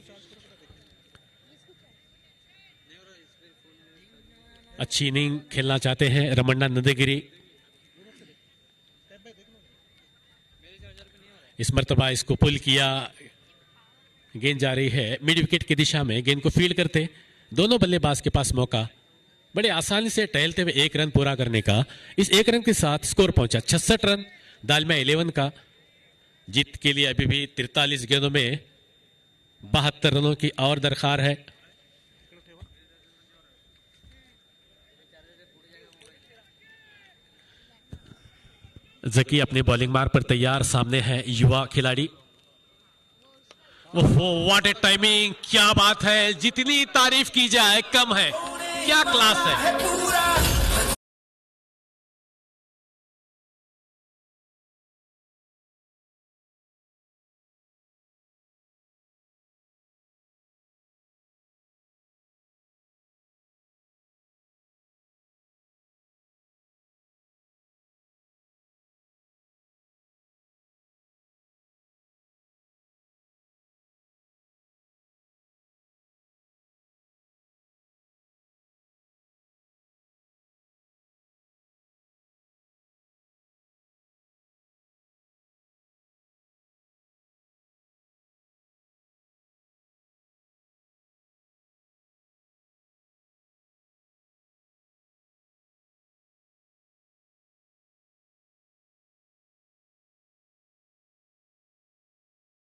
अच्छी इनिंग खेलना चाहते हैं रमन्ना नंदगिरी। इस मर्तबा इसको पुल किया, गेंद जा रही है मिड विकेट की दिशा में। गेंद को फील्ड करते दोनों बल्लेबाज के पास मौका, बड़े आसानी से टहलते हुए 1 रन पूरा करने का। इस 1 रन के साथ स्कोर पहुंचा 66 रन दालमिया 11 का। जीत के लिए अभी भी 43 गेंदों में 72 रनों की और दरकार है। जकी अपने बॉलिंग मार्ग पर तैयार, सामने है युवा खिलाड़ी। ओहो, व्हाट ए टाइमिंग, क्या बात है। जितनी तारीफ की जाए कम है, क्या क्लास है। पूरा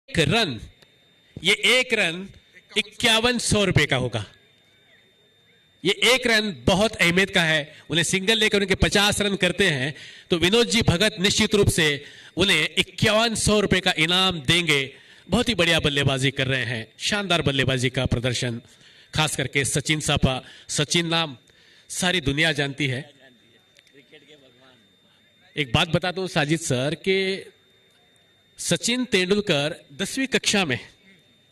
एक रन, ये एक रन 5100 रुपए का होगा। ये एक रन बहुत अहमियत का है। उन्हें सिंगल लेकर उनके 50 रन करते हैं तो विनोद जी भगत निश्चित रूप से उन्हें 5100 रुपए का इनाम देंगे। बहुत ही बढ़िया बल्लेबाजी कर रहे हैं, शानदार बल्लेबाजी का प्रदर्शन, खास करके सचिन सापा। सचिन नाम सारी दुनिया जानती है। एक बात बता दूं साजिद सर कि सचिन तेंदुलकर 10वीं कक्षा में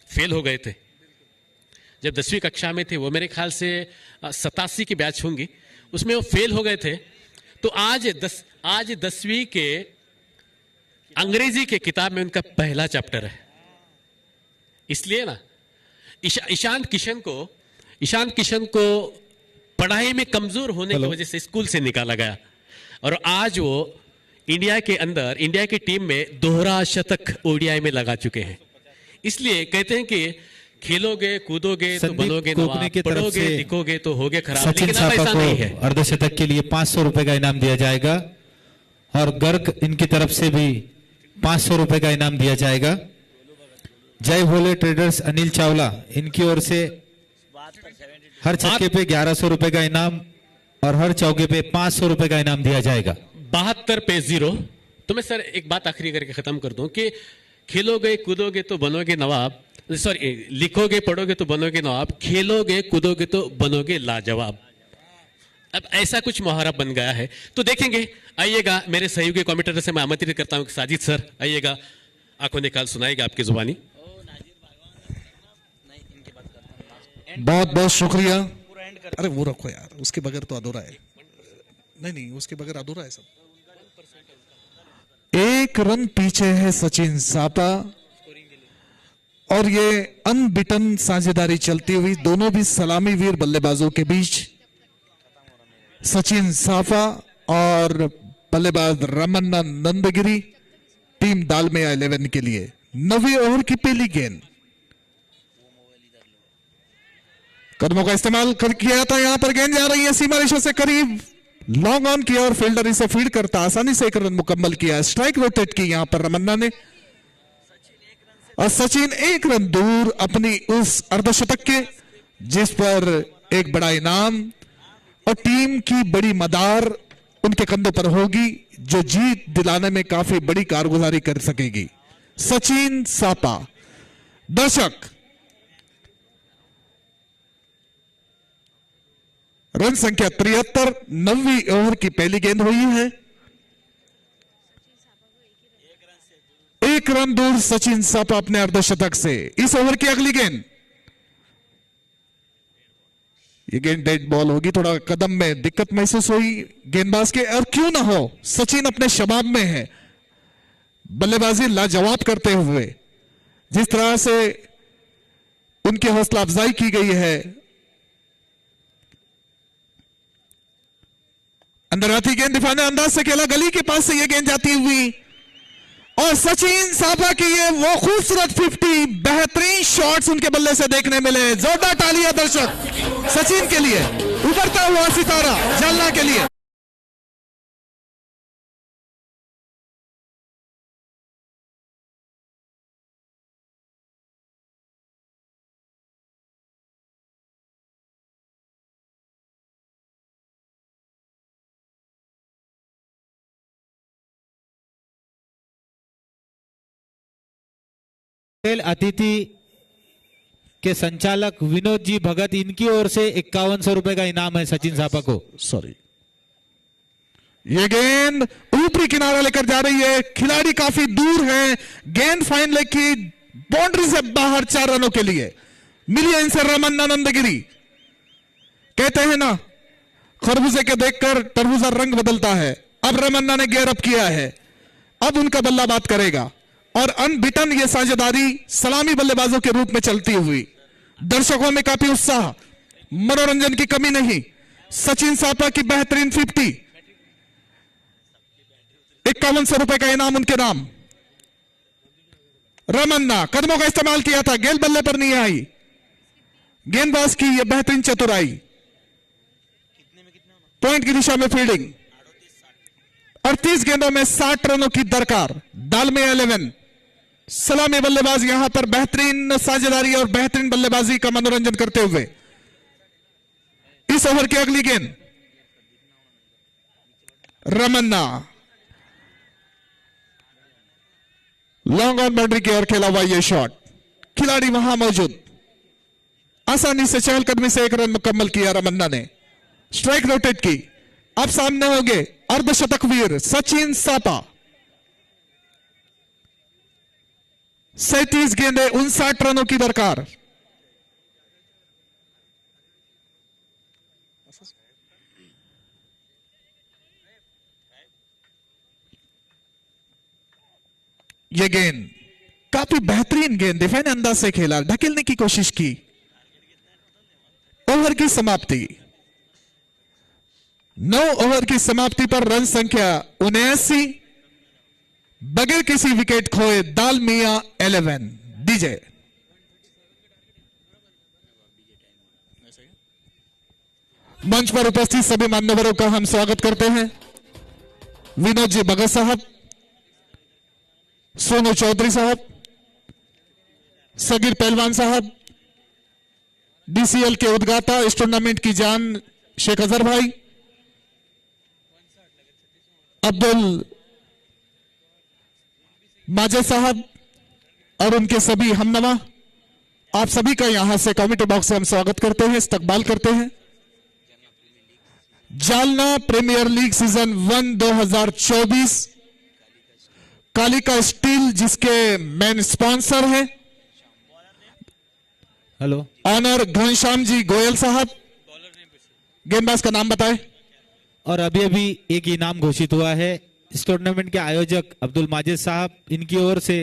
फेल हो गए थे। जब 10वीं कक्षा में थे, वो मेरे ख्याल से 87 की बैच होंगी, उसमें वो फेल हो गए थे। तो आज 10वीं के अंग्रेजी के किताब में उनका पहला चैप्टर है। इसलिए ना ईशांत किशन को पढ़ाई में कमजोर होने की वजह से स्कूल से निकाला गया और आज वो इंडिया की टीम में दोहरा शतक ओडीआई में लगा चुके हैं। इसलिए कहते हैं कि खेलोगे कूदोगे तो बनोगे नवाब, पढ़ोगे लिखोगे तो होगे खराब, सचिन लेकिन अब सापा ऐसा नहीं है। को अर्धशतक के लिए 500 रुपए का इनाम दिया जाएगा और गर्ग इनकी तरफ से भी 500 रुपए का इनाम दिया जाएगा। जय भोले ट्रेडर्स अनिल चावला, इनकी ओर से हर छक्के पे 1100 रुपए का इनाम और हर चौके पे 500 रुपए का इनाम दिया जाएगा। 72 पे 0। तो मैं सर एक बात आखिरी करके खत्म कर दूं कि खेलोगे कूदोगे तो बनोगे नवाब, सॉरी लिखोगे पढ़ोगे तो बनोगे नवाब, खेलोगे कूदोगे तो बनोगे लाजवाब। अब ऐसा कुछ मुहावरा बन गया है। तो देखेंगे, आइएगा मेरे सहयोगी कमेंटेटर से मैं आमंत्रित करता हूं कि साजिद सर आइएगा, आंखों निकाल सुनाएगा आपकी जुबानी। बहुत बहुत शुक्रिया। अरे वो रखो यार, उसके बगैर तो अधूरा है। नहीं उसके बगैर अधूरा है सब। एक रन पीछे है सचिन सापा और ये अनबिटन साझेदारी चलती हुई दोनों भी सलामी वीर बल्लेबाजों के बीच। सचिन सापा और बल्लेबाज रमन्ना नंदगिरी, टीम दालमिया 11 के लिए 9वें ओवर की पहली गेंद। कदमों का इस्तेमाल किया था, यहां पर गेंद जा रही है सीमा रेखा से करीब, लॉन्ग ऑन किया और फील्डर इसे फीड करता आसानी से एक रन मुकम्मल किया। स्ट्राइक रोटेट की यहां पर रमन्ना ने और सचिन एक रन दूर अपनी उस अर्धशतक के जिस पर एक बड़ा इनाम और टीम की बड़ी मदार उनके कंधों पर होगी, जो जीत दिलाने में काफी बड़ी कारगुजारी कर सकेगी। सचिन सापा। दर्शक, रन संख्या 73, 9वीं ओवर की पहली गेंद हुई है। एक रन दूर सचिन सापा अपने अर्धशतक से। इस ओवर की अगली गेंद, ये गेंद डेड बॉल होगी। थोड़ा कदम में दिक्कत महसूस हुई गेंदबाज के, और क्यों ना हो, सचिन अपने शबाब में है, बल्लेबाजी लाजवाब करते हुए जिस तरह से उनकी हौसला अफजाई की गई है। अंदर आती गेंद दिफाने अंदाज से खेला, गली के पास से ये गेंद जाती हुई और सचिन सापा की ये वो खूबसूरत 50, बेहतरीन शॉट्स उनके बल्ले से देखने मिले। जोरदार तालियां दर्शक सचिन के लिए, उभरता हुआ सितारा जालना के लिए। अतिथि के संचालक विनोद जी भगत, इनकी ओर से 5100 रुपए का इनाम है सचिन सापा को। सॉरी, ये गेंद ऊपरी किनारा लेकर जा रही है, खिलाड़ी काफी दूर है, गेंद फाइन लेग की बाउंड्री से बाहर 4 रनों के लिए मिली इनसे रमन्ना नंदगिरी। कहते हैं ना, खरबूजे के देखकर तरबूजा रंग बदलता है। अब रमन्ना ने गियर अप किया है, अब उनका बल्ला बात करेगा और अनबिटन ये साझेदारी सलामी बल्लेबाजों के रूप में चलती हुई दर्शकों में काफी उत्साह, मनोरंजन की कमी नहीं। सचिन सापा की बेहतरीन 50, 5100 रुपए का इनाम उनके नाम। रमन्ना कदमों का इस्तेमाल किया था, गेंद बल्ले पर नहीं आई। गेंदबाज की यह बेहतरीन चतुराई, पॉइंट की दिशा में फील्डिंग। 38 गेंदों में 60 रनों की दरकार। दालमिया 11 सलामी बल्लेबाज यहां पर बेहतरीन साझेदारी और बेहतरीन बल्लेबाजी का मनोरंजन करते हुए इस ओवर की अगली गेंद रमन्ना लॉन्ग ऑन बाउंड्री की ओर खेला हुआ यह शॉट, खिलाड़ी वहां मौजूद, आसानी से चहलकदमी से एक रन मुकम्मल किया रमन्ना ने, स्ट्राइक रोटेट की। अब सामने होंगे अर्धशतक वीर सचिन सापा। 37 गेंदें 59 रनों की दरकार। यह गेंद काफी बेहतरीन गेंद डिफेंड अंदाज से खेला, ढकेलने की कोशिश की। ओवर की समाप्ति 9 ओवर की समाप्ति पर रन संख्या 79, बगैर किसी विकेट खोए दालमिया 11 डीजे। मंच पर उपस्थित सभी मान्यवरों का हम स्वागत करते हैं। विनोद जी भगत साहब, सोनू चौधरी साहब, सगीर पहलवान साहब, डीसीएल के उद्गाता इस टूर्नामेंट की जान शेख अजहर भाई, अब्दुल माजिद साहब और उनके सभी हमनवा, आप सभी का यहां से कमेटी बॉक्स से हम स्वागत करते हैं, इस्तकबाल करते हैं। Jalna premier league season 1 2024 Kalika steel जिसके मेन स्पॉन्सर है हेलो ऑनर घनश्याम जी गोयल साहब, गेंदबाज का नाम बताएं। और अभी अभी एक इनाम घोषित हुआ है। इस टूर्नामेंट के आयोजक अब्दुल माजिद साहब, इनकी ओर से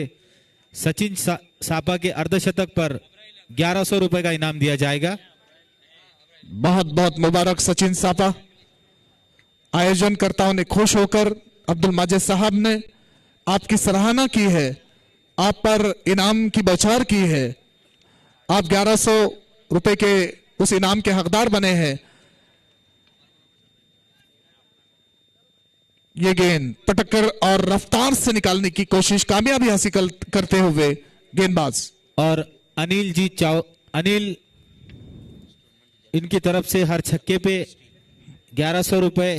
सचिन सापा के अर्धशतक पर 1100 रुपए का इनाम दिया जाएगा। बहुत बहुत मुबारक सचिन सापा। आयोजनकर्ताओं ने खुश होकर अब्दुल माजिद साहब ने आपकी सराहना की है, आप पर इनाम की बौछार की है, आप 1100 रुपए के उस इनाम के हकदार बने हैं। ये गेंद पटककर और रफ्तार से निकालने की कोशिश कामयाबी हासिल करते हुए गेंदबाज और अनिल इनकी तरफ से हर छक्के पे 1100 रुपए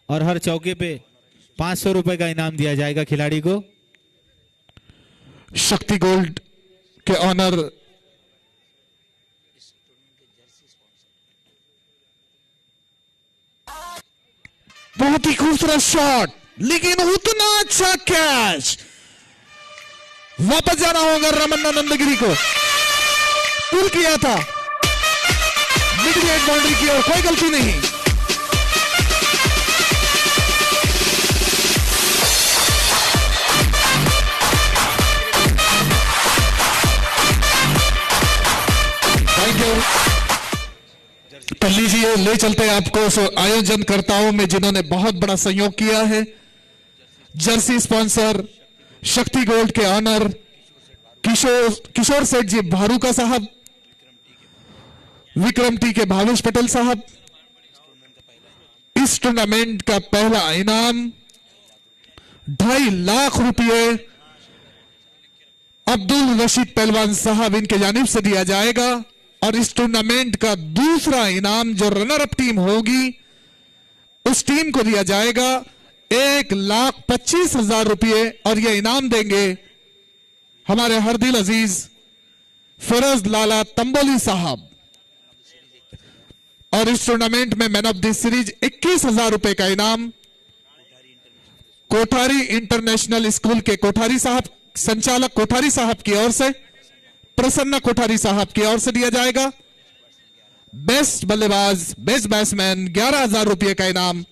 और हर चौके पे 500 रुपए का इनाम दिया जाएगा खिलाड़ी को। शक्ति गोल्ड के ऑनर बहुत ही खूबसूरत शॉट, लेकिन उतना अच्छा कैच। वापस जाना होगा रमन्ना नंदगिरी को, पुल किया था मिड विकेट बाउंड्री की ओर, कोई गलती नहीं। Thank you. तो लीजिए, ले चलते हैं आपको उस आयोजनकर्ताओं में जिन्होंने बहुत बड़ा सहयोग किया है। जर्सी स्पॉन्सर शक्ति गोल्ड के ऑनर किशोर सेठ जी भारूका साहब, विक्रम टी के भावेश पटेल साहब। इस टूर्नामेंट का पहला इनाम 2.5 लाख रुपए अब्दुल रशीद पहलवान साहब इनके जानिब से दिया जाएगा। और इस टूर्नामेंट का दूसरा इनाम जो रनर अप टीम होगी उस टीम को दिया जाएगा 1,25,000 रुपए। और यह इनाम देंगे हमारे हरदिल अजीज फिरोज लाला तंबोली साहब। और इस टूर्नामेंट में मैन ऑफ द सीरीज 21,000 रुपए का इनाम कोठारी इंटरनेशनल स्कूल के कोठारी साहब, संचालक कोठारी साहब की ओर से, प्रसन्ना कोठारी साहब की ओर से दिया जाएगा। बेस्ट बल्लेबाज, बेस्ट बैट्समैन 11,000 रुपए का इनाम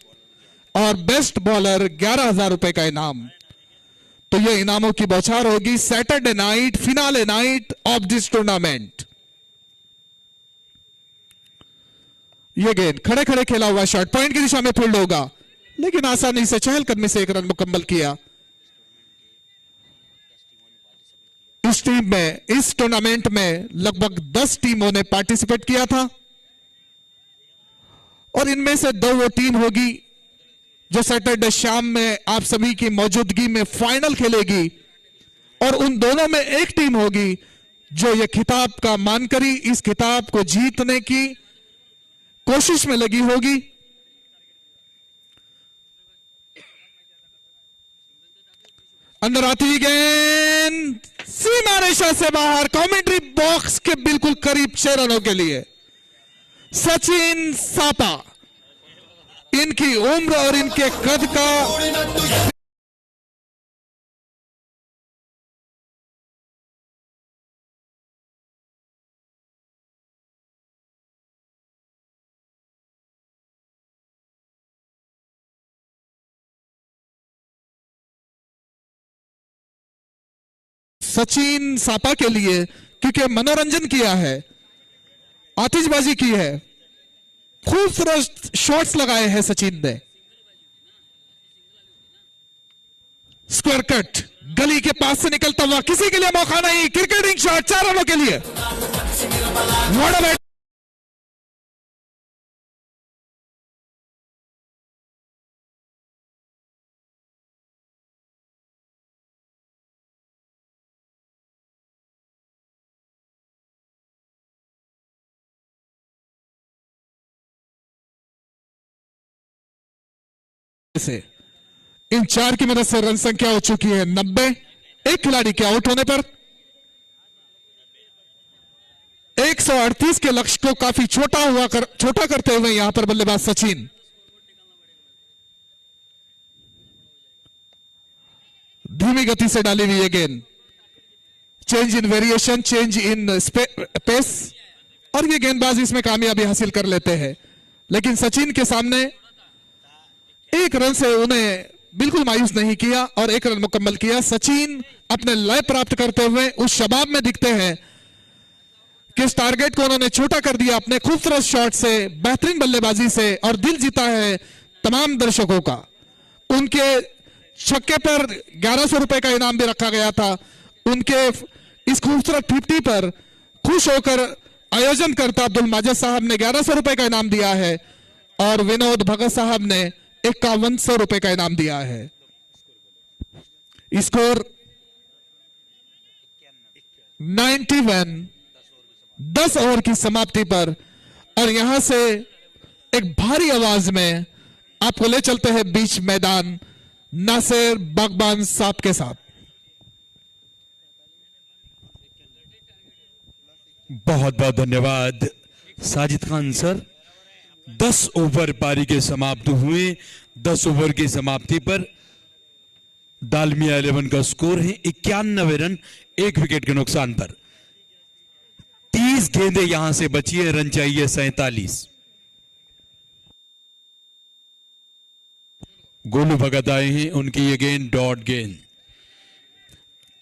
और बेस्ट बॉलर 11,000 रुपए का इनाम। तो ये इनामों की बौछार होगी Saturday night, finale night of this tournament. ये गेंद खड़े खड़े खेला हुआ शॉट पॉइंट की दिशा में फील्ड होगा, लेकिन आसानी से चहलकदमी से एक रन मुकम्मल किया। इस टीम में, इस टूर्नामेंट में लगभग 10 टीमों ने पार्टिसिपेट किया था और इनमें से 2 वो टीम होगी जो सैटरडे शाम में आप सभी की मौजूदगी में फाइनल खेलेगी। और उन दोनों में एक टीम होगी जो ये खिताब का मान करी इस खिताब को जीतने की कोशिश में लगी होगी। अंदर आती हुई गेंद सीमा रेखा से बाहर, कमेंट्री बॉक्स के बिल्कुल करीब 6 रनों के लिए सचिन सापा। इनकी उम्र और इनके कद का सचिन सापा के लिए, क्योंकि मनोरंजन किया है, आतिशबाजी की है, खूबसूरत शॉट्स लगाए हैं सचिन ने। स्क्वायर कट गली के पास से निकलता हुआ, किसी के लिए मौका नहीं, क्रिकेटिंग शॉट 4 रनों के लिए। व्हाट अ बैट से इन 4 की मदद से रन संख्या हो चुकी है 90। एक खिलाड़ी के आउट होने पर 138 के लक्ष्य को काफी छोटा करते हुए यहां पर बल्लेबाज सचिन। धीमी गति से डाली हुई है गेंद, change in variation, change in pace, और ये गेंदबाज इसमें कामयाबी हासिल कर लेते हैं। लेकिन सचिन के सामने एक रन से उन्हें बिल्कुल मायूस नहीं किया और 1 रन मुकम्मल किया। सचिन अपने लय प्राप्त करते हुए उस शबाब में दिखते हैं कि इस टारगेट को उन्होंने छोटा कर दिया अपने खूबसूरत शॉट से, बेहतरीन बल्लेबाजी से, और दिल जीता है तमाम दर्शकों का। उनके छक्के पर 1100 रुपए का इनाम भी रखा गया था। उनके इस खूबसूरत 50 पर खुश होकर आयोजन करता अब्दुल माजिद साहब ने 1100 रुपए का इनाम दिया है और विनोद भगत साहब ने 5100 रुपए का इनाम दिया है। स्कोर 91, 10 ओवर की समाप्ति पर। और यहां से एक भारी आवाज में आपको ले चलते हैं बीच मैदान नासिर बागबान साहब के साथ। बहुत बहुत धन्यवाद साजिद खान सर। 10 ओवर पारी के समाप्त हुए। 10 ओवर की समाप्ति पर दालमिया 11 का स्कोर है 91 रन, 1 विकेट के नुकसान पर। 30 गेंदें यहां से बची है, रन चाहिए 47। गोलू भगत आए हैं, उनकी ये गेंद डॉट गेंद।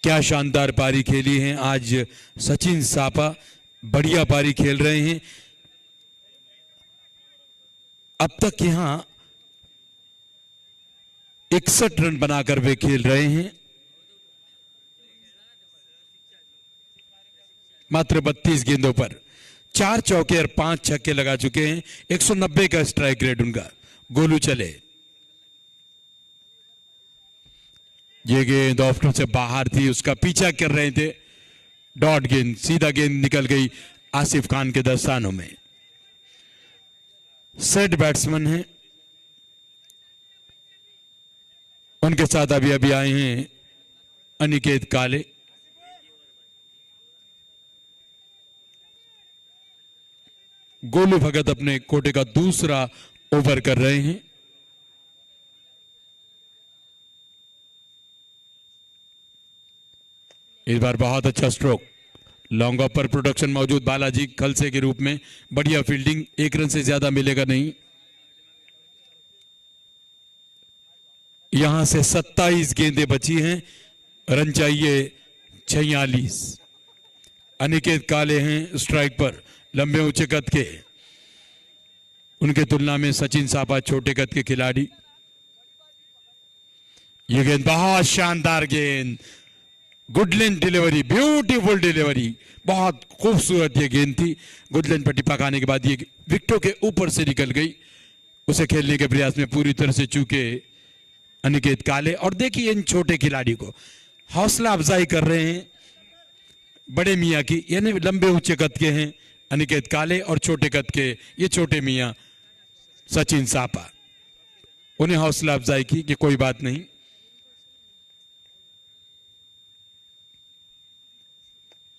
क्या शानदार पारी खेली है आज सचिन सापा, बढ़िया पारी खेल रहे हैं। अब तक यहां 61 रन बनाकर वे खेल रहे हैं। मात्र 32 गेंदों पर 4 चौके और 5 छक्के लगा चुके हैं। 190 का स्ट्राइक रेट उनका। गोलू चले, ये गेंद ऑफ से बाहर थी, उसका पीछा कर रहे थे। डॉट गेंद, सीधा गेंद निकल गई आसिफ खान के दस्तानों में। सेट बैट्समैन हैं, उनके साथ अभी अभी आए हैं अनिकेत काले। गोलू भगत अपने कोटे का दूसरा ओवर कर रहे हैं। इस बार बहुत अच्छा स्ट्रोक, लॉन्ग ऑफ पर प्रोडक्शन मौजूद बालाजी खलसे के रूप में। बढ़िया फील्डिंग, 1 रन से ज्यादा मिलेगा नहीं। यहां से 27 गेंदें बची हैं, रन चाहिए 46। अनिकेत काले हैं स्ट्राइक पर, लंबे ऊंचे कद के। उनके तुलना में सचिन सापा छोटे कद के खिलाड़ी। यह गेंद बहुत शानदार गेंद, गुडलैंड डिलीवरी, ब्यूटीफुल डिलीवरी, बहुत खूबसूरत ये गेंद थी। गुडलैंड पर टिप्पा खाने के बाद ये विकेटों के ऊपर से निकल गई। उसे खेलने के प्रयास में पूरी तरह से चूके अनिकेत काले। और देखिए इन छोटे खिलाड़ी को, हौसला अफजाई कर रहे हैं बड़े मियाँ की, यानी लंबे ऊंचे कद के हैं अनिकेत काले, और छोटे कद के ये छोटे मियाँ सचिन सापा, उन्हें हौसला अफजाई की कि कोई बात नहीं।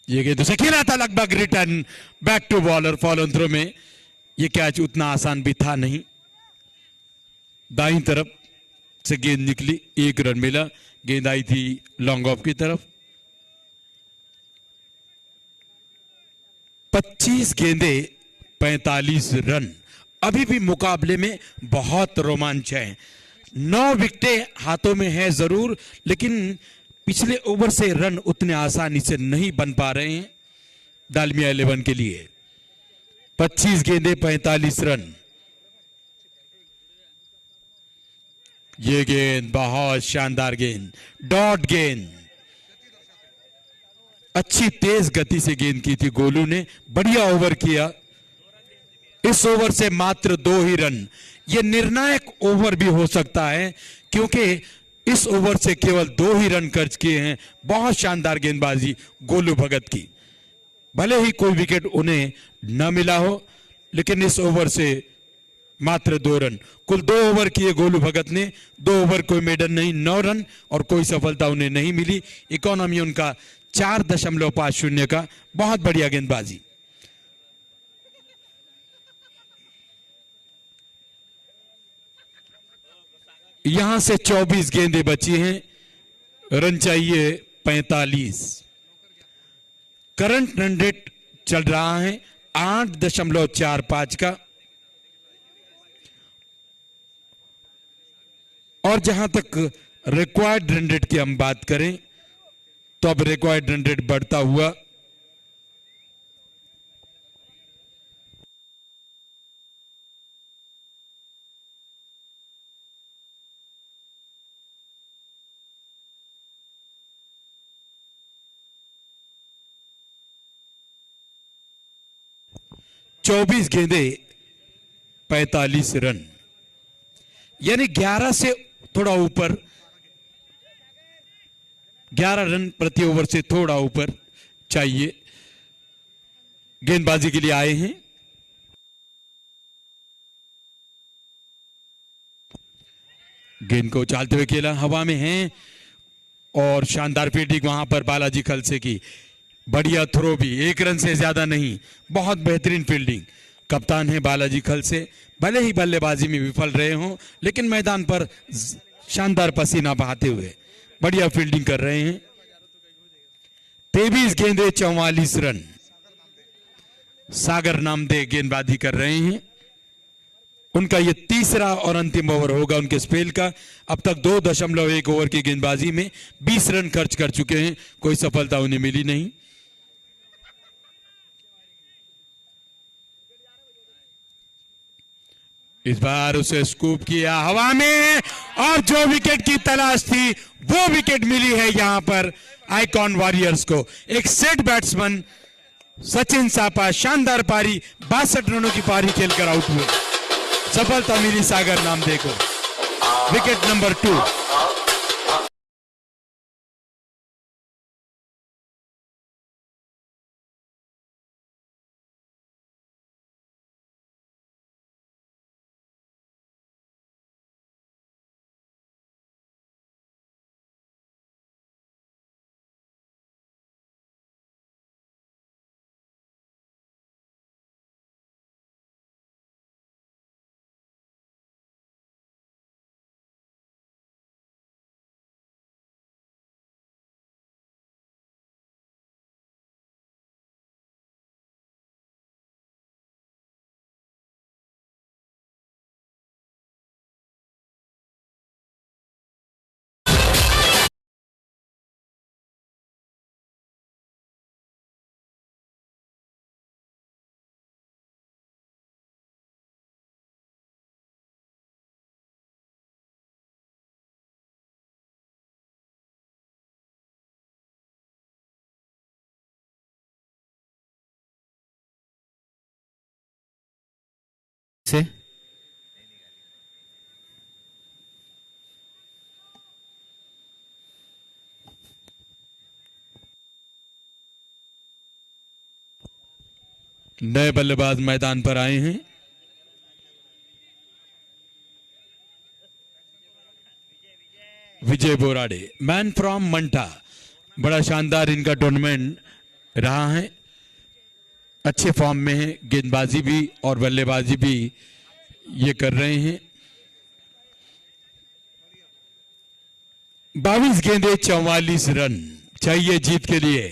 ये गेंद उसे खेला था लगभग return back to bowler, follow through में। ये कैच उतना आसान भी था नहीं, दाईं तरफ से गेंद निकली, 1 रन मिला। गेंद आई थी लॉन्ग ऑफ की तरफ। 25 गेंदे 45 रन, अभी भी मुकाबले में बहुत रोमांच है। 9 विकेटें हाथों में है जरूर, लेकिन पिछले ओवर से रन उतने आसानी से नहीं बन पा रहे हैं डालमिया 11 के लिए। 25 गेंदे 45 रन। ये गेंद बहुत शानदार गेंद, डॉट गेंद, अच्छी तेज गति से गेंद की थी गोलू ने, बढ़िया ओवर किया। इस ओवर से मात्र 2 ही रन, यह निर्णायक ओवर भी हो सकता है क्योंकि इस ओवर से केवल 2 ही रन खर्च किए हैं। बहुत शानदार गेंदबाजी गोलू भगत की, भले ही कोई विकेट उन्हें न मिला हो, लेकिन इस ओवर से मात्र 2 रन। कुल 2 ओवर किए गोलू भगत ने, 2 ओवर कोई मेडन नहीं, 9 रन और कोई सफलता उन्हें नहीं मिली। इकोनॉमी उनका 4.50 का, बहुत बढ़िया गेंदबाजी। यहां से 24 गेंदें बची हैं, रन चाहिए 45। करंट रन रेट चल रहा है 8.45 का। और जहां तक रिक्वायर्ड रन रेट की हम बात करें तो अब रिक्वायर्ड रन रेट बढ़ता हुआ चौबीस गेंदे 45 रन, यानी 11 से थोड़ा ऊपर, 11 रन प्रति ओवर से थोड़ा ऊपर चाहिए। गेंदबाजी के लिए आए हैं। गेंद को उछालते हुए खेला, हवा में हैं और शानदार फील्डिंग वहां पर बालाजी खलसे की, बढ़िया थ्रो भी, 1 रन से ज्यादा नहीं, बहुत बेहतरीन फील्डिंग। कप्तान है बालाजी खलसे, भले ही बल्लेबाजी में विफल रहे हों लेकिन मैदान पर शानदार पसीना बहाते हुए बढ़िया फील्डिंग कर रहे हैं। 23 गेंदे 44 रन, सागर नामदे गेंदबाजी कर रहे हैं। उनका यह तीसरा और अंतिम ओवर होगा उनके स्पेल का। अब तक 2.1 ओवर की गेंदबाजी में 20 रन खर्च कर चुके हैं, कोई सफलता उन्हें मिली नहीं। इस बार उसे स्कूप किया हवा में और जो विकेट की तलाश थी वो विकेट मिली है यहां पर आइकॉन वॉरियर्स को। एक सेट बैट्समैन सचिन सापा शानदार पारी, 62 रनों की पारी खेलकर आउट हुए। सफलता मिली सागर नामदे को, विकेट नंबर 2। से नए बल्लेबाज मैदान पर आए हैं। विजय बोराडे, मैन फ्रॉम मंठा। बड़ा शानदार इनका टूर्नामेंट रहा है, अच्छे फॉर्म में है, गेंदबाजी भी और बल्लेबाजी भी ये कर रहे हैं। 22 गेंदे 44 रन चाहिए जीत के लिए।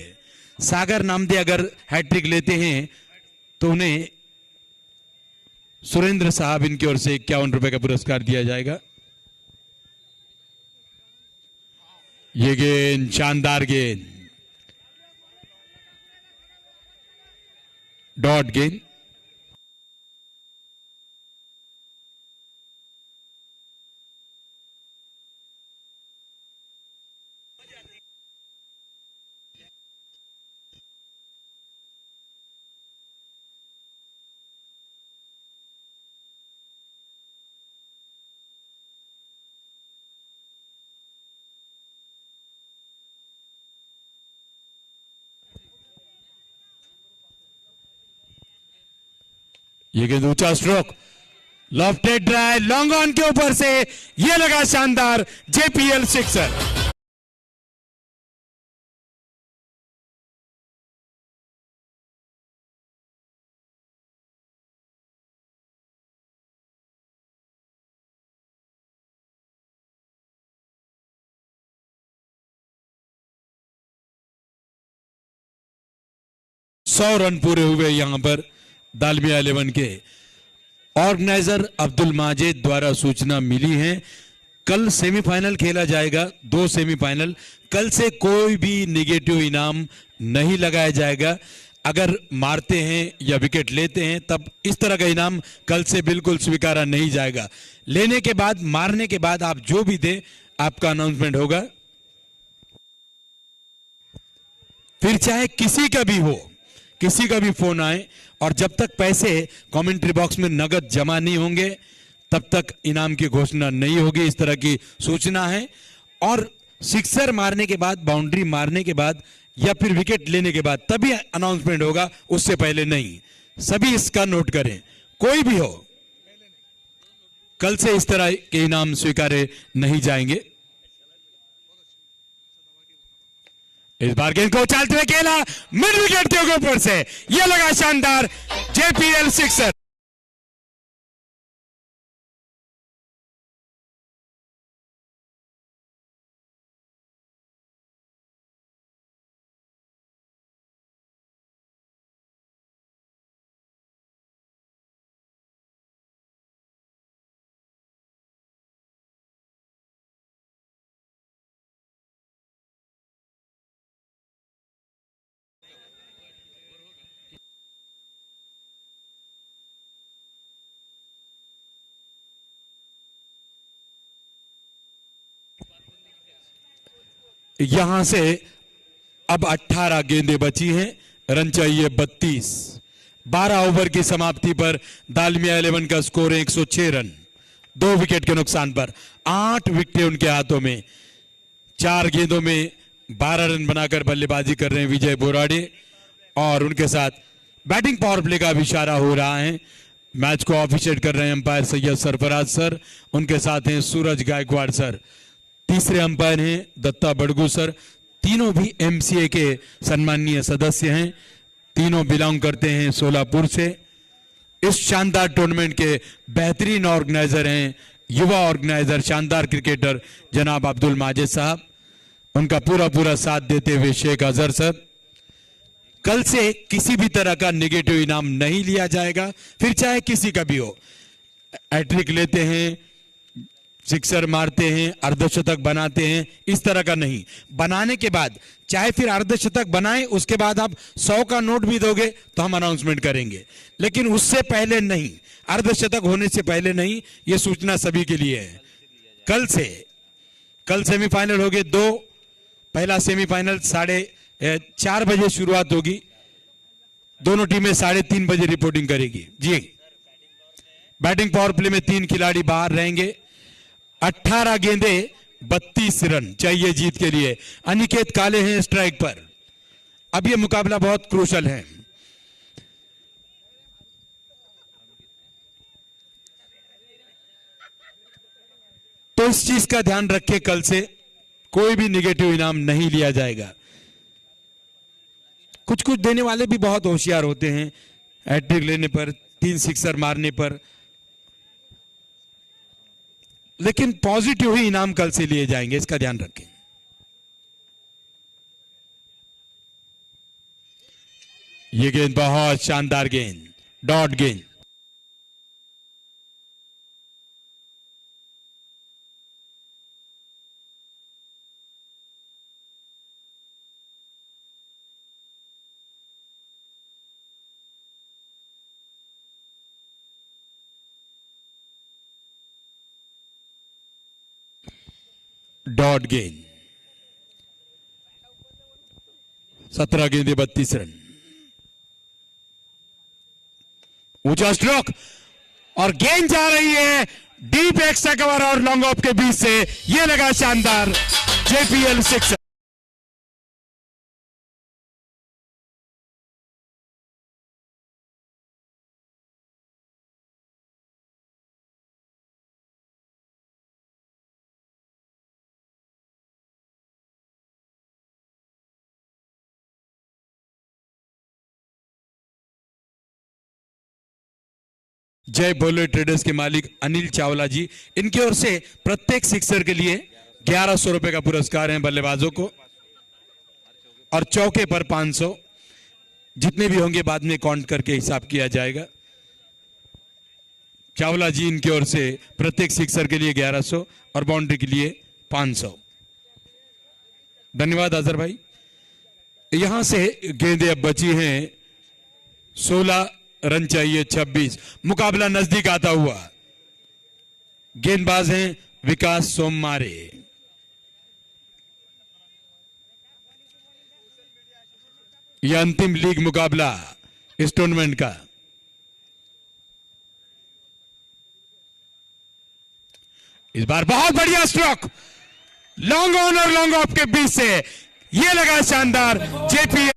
सागर नामदे अगर हैट्रिक लेते हैं तो उन्हें सुरेंद्र साहब इनकी ओर से 51 रुपए का पुरस्कार दिया जाएगा। ये गेंद शानदार गेंद, डॉट गेंद। ये गेंद ऊंचा stroke, lofted drive, long on के ऊपर से ये लगा शानदार जेपीएल सिक्सर। सौ रन पूरे हुए यहां पर दालमिया 11 के। ऑर्गेनाइजर अब्दुल माजिद द्वारा सूचना मिली है, कल सेमीफाइनल खेला जाएगा, 2 सेमीफाइनल। कल से कोई भी नेगेटिव इनाम नहीं लगाया जाएगा। अगर मारते हैं या विकेट लेते हैं तब इस तरह का इनाम कल से बिल्कुल स्वीकारा नहीं जाएगा। लेने के बाद, मारने के बाद आप जो भी दे, आपका अनाउंसमेंट होगा। फिर चाहे किसी का भी हो, किसी का भी फोन आए, और जब तक पैसे कमेंट्री बॉक्स में नगद जमा नहीं होंगे तब तक इनाम की घोषणा नहीं होगी, इस तरह की सूचना है। और सिक्सर मारने के बाद, बाउंड्री मारने के बाद या फिर विकेट लेने के बाद तभी अनाउंसमेंट होगा, उससे पहले नहीं। सभी इसका नोट करें, कोई भी हो, कल से इस तरह के इनाम स्वीकारे नहीं जाएंगे। इस बार गेंद को उछालते हुए खेला, मिड विकेट के ऊपर से यह लगा शानदार जेपीएल सिक्सर। यहां से अब 18 गेंदें बची हैं, रन चाहिए 32। 12 ओवर की समाप्ति पर दालमिया 11 का स्कोर है 106 रन, 2 विकेट के नुकसान पर। 8 विकेट उनके हाथों में, 4 गेंदों में 12 रन बनाकर बल्लेबाजी कर रहे हैं विजय बोराडे, और उनके साथ बैटिंग पावर प्ले का भी इशारा हो रहा है। मैच को ऑफिशिएट कर रहे हैं अंपायर सैयद सरफराज सर, उनके साथ हैं सूरज गायकवाड़ सर, तीसरे अंपायर हैं दत्ता बड़गू सर। तीनों भी एमसीए के सम्माननीय सदस्य हैं, तीनों बिलोंग करते हैं सोलापुर से। इस शानदार टूर्नामेंट के बेहतरीन ऑर्गेनाइजर हैं युवा ऑर्गेनाइजर, शानदार क्रिकेटर जनाब अब्दुल माजिद साहब, उनका पूरा साथ देते हुए शेख अजहर सर। कल से किसी भी तरह का नेगेटिव इनाम नहीं लिया जाएगा, फिर चाहे किसी का भी हो। हैट्रिक लेते हैं, सिक्सर मारते हैं, अर्धशतक बनाते हैं, इस तरह का नहीं। बनाने के बाद चाहे फिर अर्धशतक बनाए, उसके बाद आप 100 का नोट भी दोगे तो हम अनाउंसमेंट करेंगे, लेकिन उससे पहले नहीं, अर्धशतक होने से पहले नहीं। यह सूचना सभी के लिए है। कल सेमीफाइनल होंगे 2, पहला सेमीफाइनल 4:30 बजे शुरुआत होगी, दोनों टीमें 3:30 बजे रिपोर्टिंग करेगी। जी, बैटिंग पावर प्ले में 3 खिलाड़ी बाहर रहेंगे। 18 गेंदे 32 रन चाहिए जीत के लिए। अनिकेत काले हैं स्ट्राइक पर। अब यह मुकाबला बहुत क्रूशल है। तो इस चीज का ध्यान रखें, कल से कोई भी निगेटिव इनाम नहीं लिया जाएगा। कुछ कुछ देने वाले भी बहुत होशियार होते हैं, हैट्रिक लेने पर, 3 सिक्सर मारने पर, लेकिन पॉजिटिव ही इनाम कल से लिए जाएंगे, इसका ध्यान रखें। ये गेंद बहुत शानदार गेंद, डॉट गेंद। डॉट गेंद। 17 गेंदे 32 रन। ऊंचा स्ट्रोक और गेंद जा रही है डीप एक्स्ट्रा कवर और लॉन्ग ऑफ के बीच से, ये लगा शानदार JPL 6। जय बोले ट्रेडर्स के मालिक अनिल चावला जी, इनकी ओर से प्रत्येक सिक्सर के लिए 1100 रुपए का पुरस्कार है बल्लेबाजों को, और चौके पर 500। जितने भी होंगे बाद में काउंट करके हिसाब किया जाएगा। चावला जी इनकी ओर से प्रत्येक सिक्सर के लिए 1100 और बाउंड्री के लिए 500। धन्यवाद अजहर भाई। यहां से गेंदें अब बची हैं 16 रन चाहिए 26। मुकाबला नजदीक आता हुआ। गेंदबाज हैं विकास सोमवारे। यह अंतिम लीग मुकाबला इस टूर्नामेंट का। इस बार बहुत बढ़िया स्ट्रोक, लॉन्ग ऑन और लॉन्ग ऑफ के बीच से, यह लगा शानदार JPL।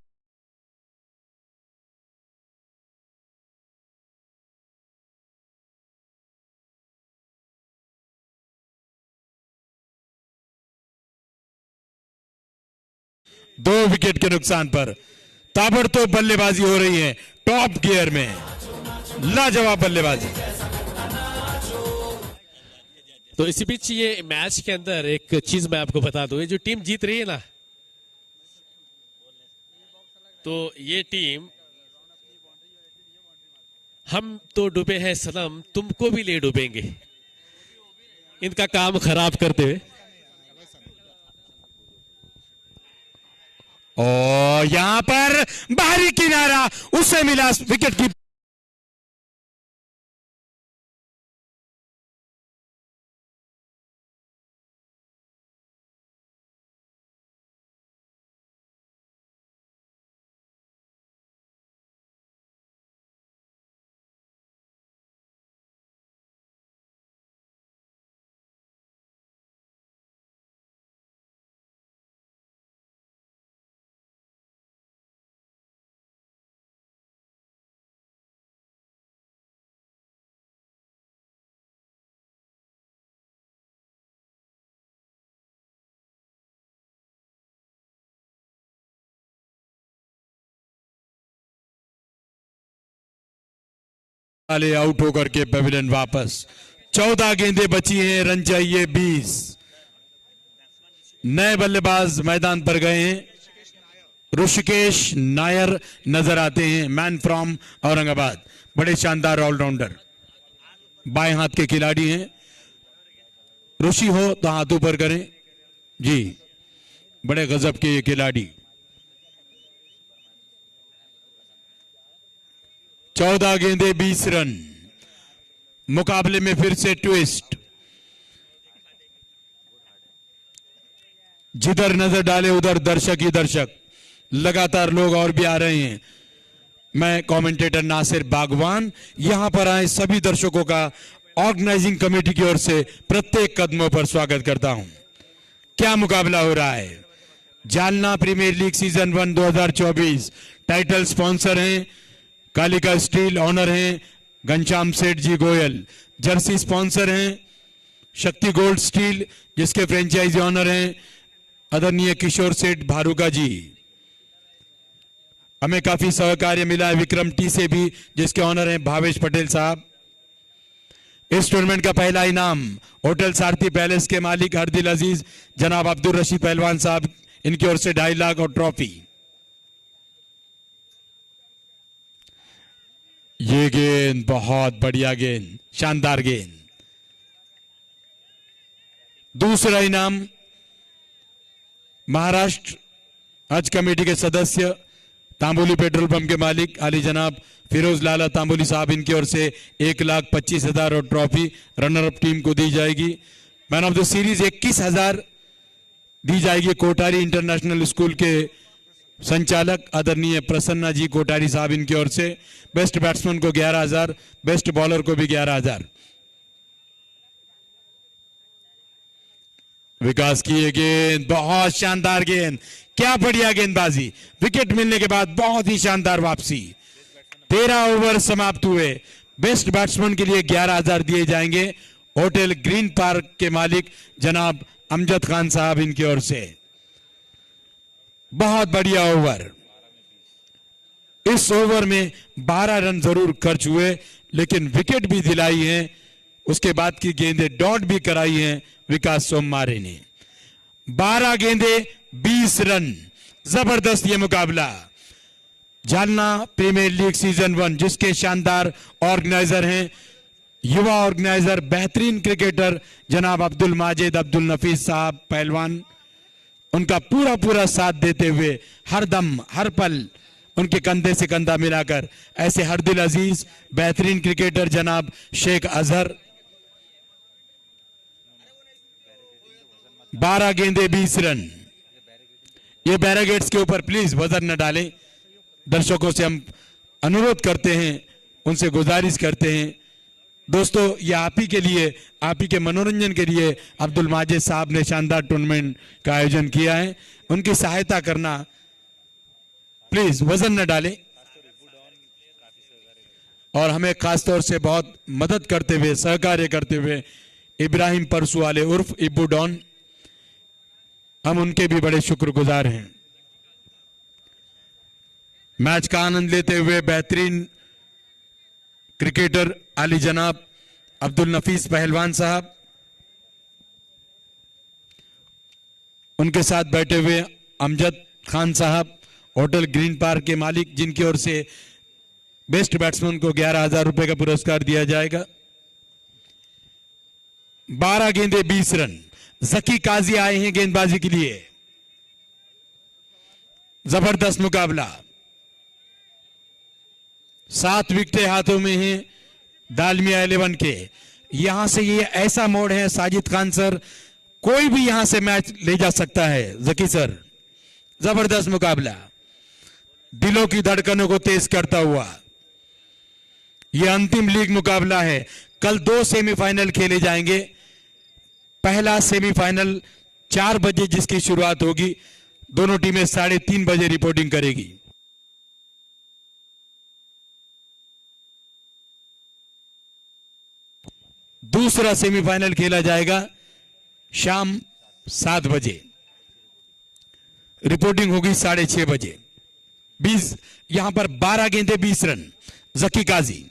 दो विकेट के नुकसान पर ताबड़तोड़ बल्लेबाजी हो रही है टॉप गियर में, लाजवाब बल्लेबाजी। तो इसी बीच ये मैच के अंदर एक चीज मैं आपको बता दूं, ये जो टीम जीत रही है ना, तो ये टीम हम तो डूबे हैं सनम तुमको भी ले डूबेंगे, इनका काम खराब करते हुए। और यहां पर बाहरी किनारा, उससे मिला विकेट की। वाले आउट होकर के पेविलियन वापस। 14 गेंदें बची हैं, रन चाहिए 20। नए बल्लेबाज मैदान पर गए हैं। ऋषिकेश नायर नजर आते हैं, मैन फ्रॉम औरंगाबाद। बड़े शानदार ऑलराउंडर, बाएं हाथ के खिलाड़ी हैं। ऋषि हो तो हाथ ऊपर करें जी, बड़े गजब के ये खिलाड़ी। 14 गेंदे 20 रन। मुकाबले में फिर से ट्विस्ट। जिधर नजर डाले उधर दर्शक ही दर्शक, लगातार लोग और भी आ रहे हैं। मैं कमेंटेटर नासिर बागवान यहां पर आए सभी दर्शकों का ऑर्गेनाइजिंग कमेटी की ओर से प्रत्येक कदमों पर स्वागत करता हूं। क्या मुकाबला हो रहा है? Jalna premier league season 1 2024। Title sponsor हैं कालिका स्टील, ऑनर हैं घनश्याम सेठ जी गोयल। जर्सी स्पॉन्सर हैं शक्ति गोल्ड स्टील, जिसके फ्रेंचाइजी ऑनर हैं आदरणीय किशोर सेठ भारूका जी। हमें काफी सहकार्य मिला है विक्रम टी से भी, जिसके ऑनर हैं भावेश पटेल साहब। इस टूर्नामेंट का पहला इनाम होटल सारथी पैलेस के मालिक हरदिल अजीज जनाब अब्दुल रशीद पहलवान साहब, इनकी ओर से 2.5 लाख और ट्रॉफी। ये गेंद बहुत बढ़िया गेंद, शानदार गेंद। दूसरा इनाम महाराष्ट्र हज कमेटी के सदस्य तांबोली पेट्रोल पंप के मालिक आली जनाब फिरोज लाला तांबोली साहब, इनकी ओर से 1,25,000 और ट्रॉफी रनर अप टीम को दी जाएगी। मैन ऑफ द सीरीज 21,000 दी जाएगी कोटारी इंटरनेशनल स्कूल के संचालक आदरणीय प्रसन्ना जी कोटारी साहब, इनकी ओर से। बेस्ट बैट्समैन को 11,000, बेस्ट बॉलर को भी 11,000। विकास की ये गेंद बहुत शानदार गेंद, क्या बढ़िया गेंदबाजी। विकेट मिलने के बाद बहुत ही शानदार वापसी। 13 ओवर समाप्त हुए। बेस्ट बैट्समैन के लिए 11,000 दिए जाएंगे होटल ग्रीन पार्क के मालिक जनाब अमजद खान साहब, इनकी ओर से। बहुत बढ़िया ओवर। इस ओवर में 12 रन जरूर खर्च हुए, लेकिन विकेट भी दिलाई है। उसके बाद की गेंदें डॉट भी कराई हैं विकास सोमवारे ने। 12 गेंदें 20 रन, जबरदस्त ये मुकाबला। जालना प्रीमियर लीग सीजन 1, जिसके शानदार ऑर्गेनाइजर हैं युवा ऑर्गेनाइजर बेहतरीन क्रिकेटर जनाब अब्दुल माजिद अब्दुल नफीस साहब पहलवान, उनका पूरा पूरा साथ देते हुए हर दम हर पल उनके कंधे से कंधा मिलाकर, ऐसे हरदिल अजीज बेहतरीन क्रिकेटर जनाब शेख अजहर। 12 गेंदे 20 रन। ये बैरिकेड्स के ऊपर प्लीज वजन न डालें। दर्शकों से हम अनुरोध करते हैं, उनसे गुजारिश करते हैं। दोस्तों, ये आप ही के लिए, आप ही के मनोरंजन के लिए अब्दुल माजिद साहब ने शानदार टूर्नामेंट का आयोजन किया है। उनकी सहायता करना, प्लीज वजन न डालें। और हमें खासतौर से बहुत मदद करते हुए, सहकार्य करते हुए इब्राहिम परसू वाले उर्फ इब्बू डॉन, हम उनके भी बड़े शुक्रगुजार हैं। मैच का आनंद लेते हुए बेहतरीन क्रिकेटर आली जनाब अब्दुल नफीस पहलवान साहब, उनके साथ बैठे हुए अमजद खान साहब होटल ग्रीन पार्क के मालिक, जिनकी ओर से बेस्ट बैट्समैन को 11,000 रुपए का पुरस्कार दिया जाएगा। 12 गेंदे 20 रन। जकी काजी आए हैं गेंदबाजी के लिए। जबरदस्त मुकाबला। 7 विकेटें हाथों में हैं दालमिया 11 के। यहां से ये ऐसा मोड़ है साजिद खान सर, कोई भी यहां से मैच ले जा सकता है। जकी सर, जबरदस्त मुकाबला, दिलों की धड़कनों को तेज करता हुआ। यह अंतिम लीग मुकाबला है। कल 2 सेमीफाइनल खेले जाएंगे। पहला सेमीफाइनल 4 बजे जिसकी शुरुआत होगी, दोनों टीमें 3:30 बजे रिपोर्टिंग करेगी। दूसरा सेमीफाइनल खेला जाएगा शाम 7 बजे, रिपोर्टिंग होगी 6:30 बजे। 20 यहां पर 12 गेंदे 20 रन। जकी काजी,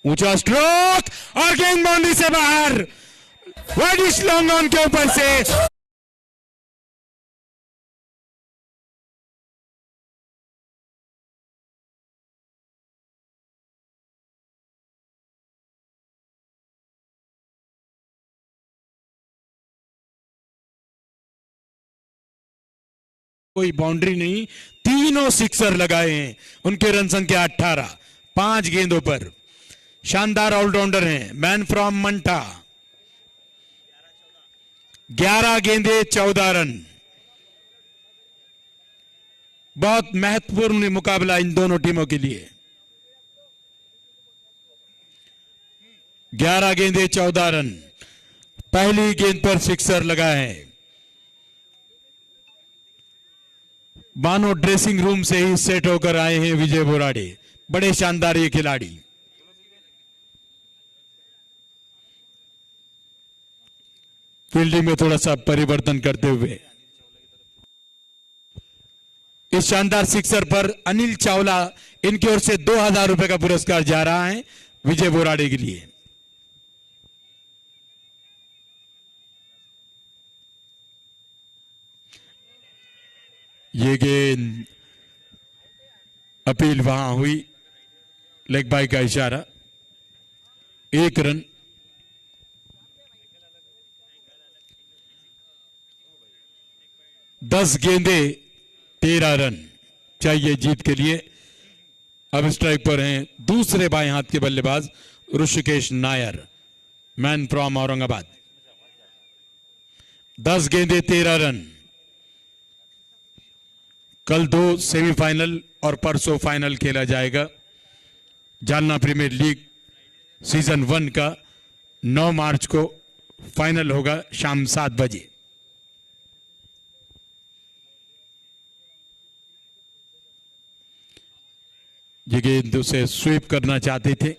ऊंचा स्ट्रोक और गेंद बाउंड्री से बाहर। वाइड लॉन्ग ऑन के ऊपर से कोई बाउंड्री नहीं, तीनों सिक्सर लगाए हैं। उनके रन संख्या 18, 5 गेंदों पर। शानदार ऑलराउंडर हैं मैन फ्रॉम मंटा। 11 गेंदे 14 रन। बहुत महत्वपूर्ण मुकाबला इन दोनों टीमों के लिए। 11 गेंदे 14 रन। पहली गेंद पर सिक्सर लगा है। मानो ड्रेसिंग रूम से ही सेट होकर आए हैं विजय बोराडे। बड़े शानदार ये खिलाड़ी। फील्डिंग में थोड़ा सा परिवर्तन करते हुए इस शानदार सिक्सर पर अनिल चावला, इनकी ओर से 2000 रुपए का पुरस्कार जा रहा है विजय बोराड़े के लिए। ये गेंद अपील वहां हुई, लेग बाय का इशारा, 1 रन। दस गेंदे 13 रन चाहिए जीत के लिए। अब स्ट्राइक पर हैं दूसरे बाएं हाथ के बल्लेबाज ऋषिकेश नायर, मैन फ्रॉम औरंगाबाद। 10 गेंदे 13 रन। कल 2 सेमीफाइनल और परसों फाइनल खेला जाएगा। जालना प्रीमियर लीग सीजन 1 का 9 मार्च को फाइनल होगा शाम 7 बजे। ये गेंद उसे स्वीप करना चाहते थे,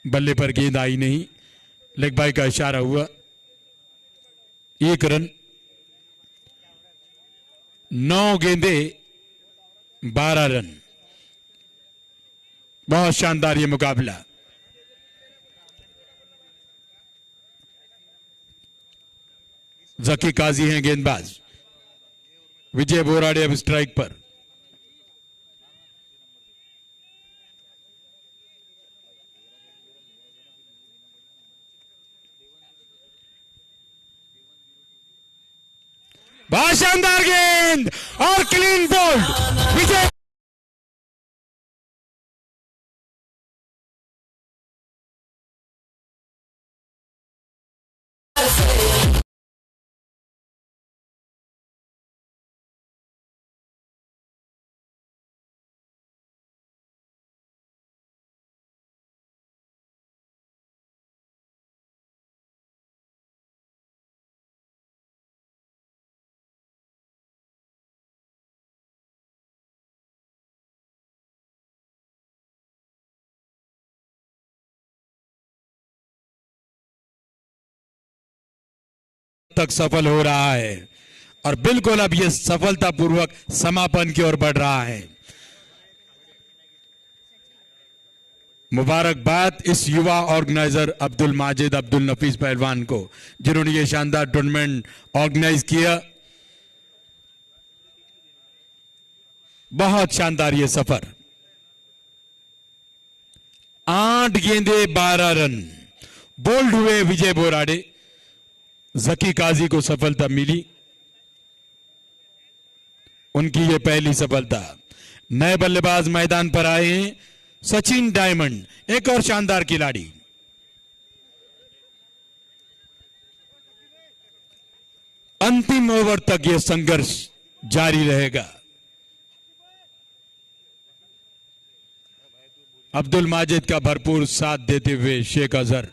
बल्ले पर गेंद आई नहीं, लेग बाय का इशारा हुआ, 1 रन। 9 गेंदे 12 रन। बहुत शानदार ये मुकाबला। जकी काजी हैं गेंदबाज। विजय बोराड़े अब स्ट्राइक पर। बहुत शानदार गेंद और क्लीन बोल्ड। विजय तक सफल हो रहा है और बिल्कुल अब यह सफलतापूर्वक समापन की ओर बढ़ रहा है। मुबारकबाद इस युवा ऑर्गेनाइजर अब्दुल माजिद अब्दुल नफीस पहलवान को, जिन्होंने ये शानदार टूर्नामेंट ऑर्गेनाइज किया। बहुत शानदार ये सफर। 8 गेंदे 12 रन। बोल्ड हुए विजय बोराड़े। जकी काजी को सफलता मिली, उनकी यह पहली सफलता। नए बल्लेबाज मैदान पर आए हैं, सचिन डायमंड, एक और शानदार खिलाड़ी। अंतिम ओवर तक यह संघर्ष जारी रहेगा। अब्दुल माजिद का भरपूर साथ देते हुए शेख अजहर।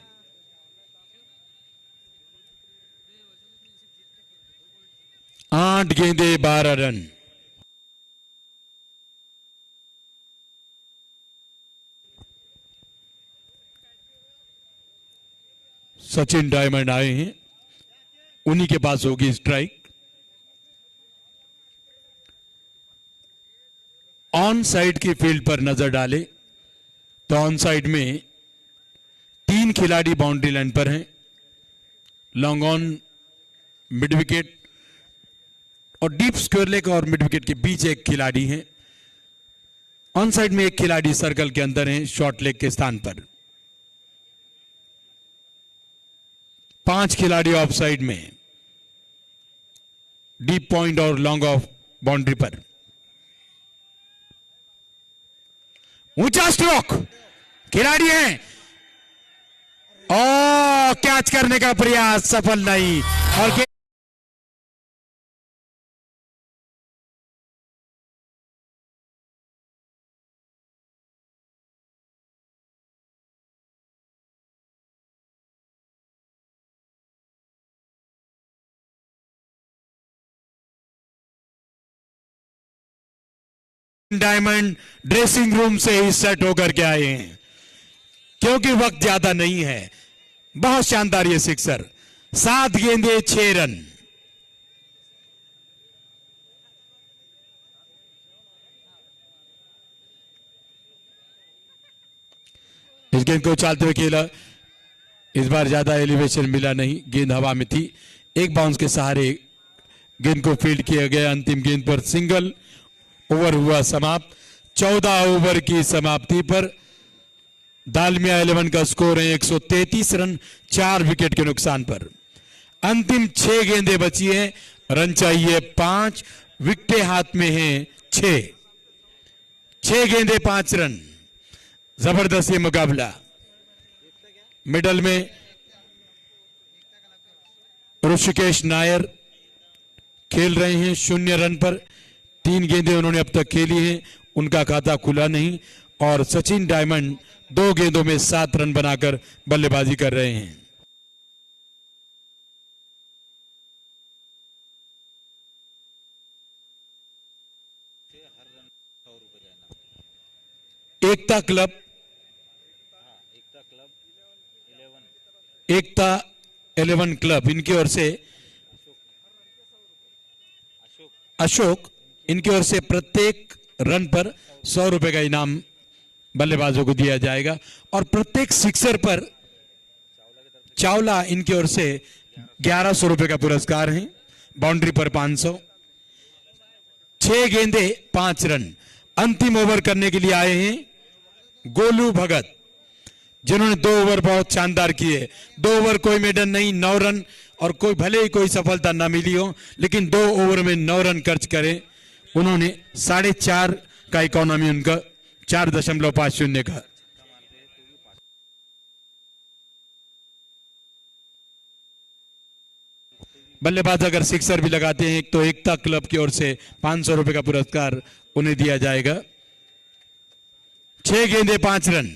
आठ गेंदे 12 रन। सचिन डायमंड आए हैं, उन्हीं के पास होगी स्ट्राइक। ऑन साइड की फील्ड पर नजर डाले तो ऑन साइड में 3 खिलाड़ी बाउंड्री लाइन पर हैं। लॉन्ग ऑन, मिड विकेट और डीप स्क्वायर लेग और मिड विकेट के बीच एक खिलाड़ी है। ऑन साइड में एक खिलाड़ी सर्कल के अंदर है, शॉर्ट लेग के स्थान पर। 5 खिलाड़ी ऑफ साइड में, डीप पॉइंट और लॉन्ग ऑफ बाउंड्री पर। ऊंचा स्ट्रोक, खिलाड़ी हैं और कैच करने का प्रयास सफल नहीं। और डायमंड ड्रेसिंग रूम से ही सेट होकर के आए हैं, क्योंकि वक्त ज्यादा नहीं है। बहुत शानदार ये सिक्सर, 7 गेंदे 6 रन। इस गेंद को उछालते हुए खेला, इस बार ज्यादा एलिवेशन मिला नहीं, गेंद हवा में थी। एक बाउंस के सहारे गेंद को फील्ड किया गया। अंतिम गेंद पर सिंगल, ओवर हुआ समाप्त। 14 ओवर की समाप्ति पर दालमिया 11 का स्कोर है 133 रन, 4 विकेट के नुकसान पर। अंतिम 6 गेंदें बची हैं, रन चाहिए 5, विकेटें हाथ में हैं 6। 6 गेंदें 5 रन, जबरदस्त ये मुकाबला। मिडल में ऋषिकेश नायर खेल रहे हैं 0 रन पर। 3 गेंदें उन्होंने अब तक खेली हैं, उनका खाता खुला नहीं। और सचिन डायमंड 2 गेंदों में 7 रन बनाकर बल्लेबाजी कर रहे हैं। एकता क्लब 11 क्लब, इनकी ओर से अशोक, इनकी ओर से प्रत्येक रन पर 100 रुपए का इनाम बल्लेबाजों को दिया जाएगा। और प्रत्येक सिक्सर पर चावला, इनकी ओर से 1100 रुपए का पुरस्कार है। बाउंड्री पर 500। 6 गेंदे 5 रन। अंतिम ओवर करने के लिए आए हैं गोलू भगत, जिन्होंने 2 ओवर बहुत शानदार किए। 2 ओवर कोई मेडन नहीं, 9 रन। और कोई भले ही कोई सफलता ना मिली हो, लेकिन 2 ओवर में 9 रन खर्च करें उन्होंने। 4.5 का इकोनॉमी उनका, 4.50 का। बल्लेबाज अगर सिक्सर भी लगाते हैं तो एकता क्लब की ओर से 500 रुपए का पुरस्कार उन्हें दिया जाएगा। 6 गेंदे 5 रन,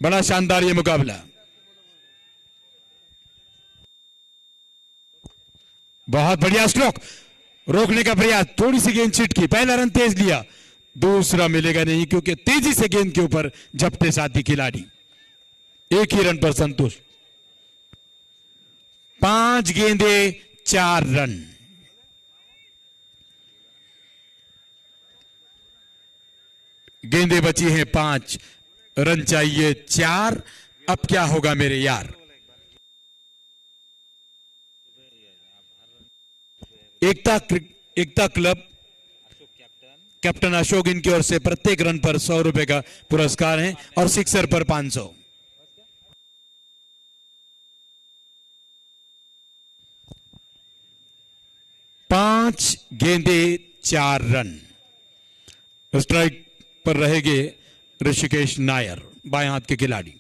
बड़ा शानदार ये मुकाबला। बहुत बढ़िया स्ट्रोक, रोकने का प्रयास, थोड़ी सी गेंद छिटकी, पहला रन तेज लिया, दूसरा मिलेगा नहीं क्योंकि तेजी से गेंद के ऊपर झपटे साथी खिलाड़ी। 1 ही रन पर संतुष्ट। 5 गेंदे 4 रन। गेंदें बची हैं 5, रन चाहिए 4। अब क्या होगा मेरे यार? एकता क्लब कैप्टन अशोक, इनकी ओर से प्रत्येक रन पर 100 रुपए का पुरस्कार है और सिक्सर पर 500। पांच गेंदे 4 रन। स्ट्राइक पर रहेंगे ऋषिकेश नायर, बाएं हाथ के खिलाड़ी।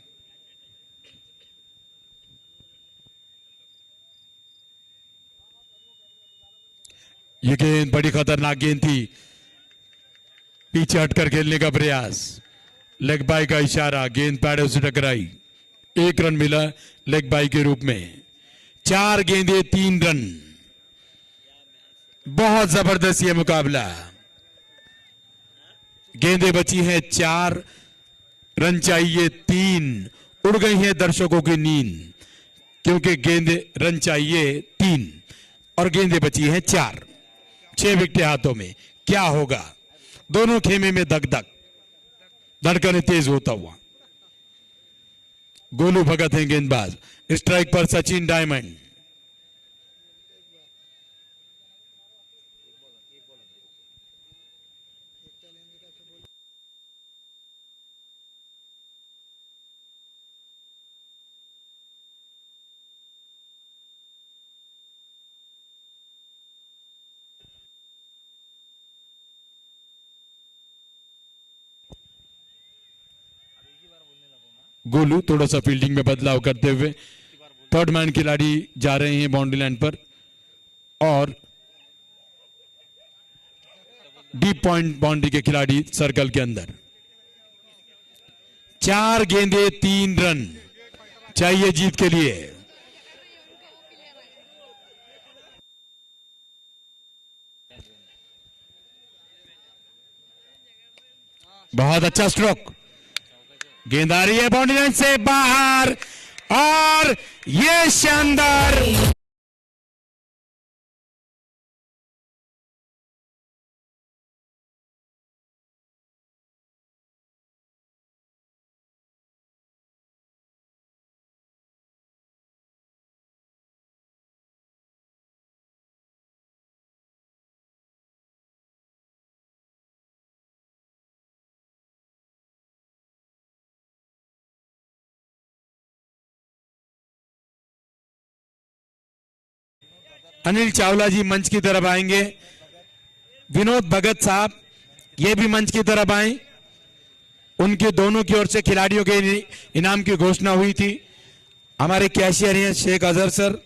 ये गेंद बड़ी खतरनाक गेंद थी, पीछे हटकर खेलने का प्रयास, लेग बाई का इशारा, गेंद पैडों से टकराई। 1 रन मिला लेग बाई के रूप में। 4 गेंदे 3 रन। बहुत जबरदस्त ये मुकाबला। गेंदें बची हैं 4, रन चाहिए 3। उड़ गई है दर्शकों की नींद, क्योंकि गेंदे रन चाहिए 3 और गेंदें बची हैं 4। 6 विकेट हाथों में। क्या होगा? दोनों खेमे में धक धक, धड़कने तेज होता हुआ। गोलू भगत हैं गेंदबाज। स्ट्राइक पर सचिन डायमंड। गोलू थोड़ा सा फील्डिंग में बदलाव करते हुए, थर्ड मैन खिलाड़ी जा रहे हैं बाउंड्री लाइन पर और डीप पॉइंट बाउंड्री के खिलाड़ी सर्कल के अंदर। 4 गेंदे 3 रन चाहिए जीत के लिए। बहुत अच्छा स्ट्रोक, गेंद आ रही है बाउंड्री लाइन से बाहर और ये शानदार अनिल चावला जी मंच की तरफ आएंगे, विनोद भगत साहब ये भी मंच की तरफ आए। उनके दोनों की ओर से खिलाड़ियों के इनाम की घोषणा हुई थी। हमारे कैशियर हैं शेख अजहर सर,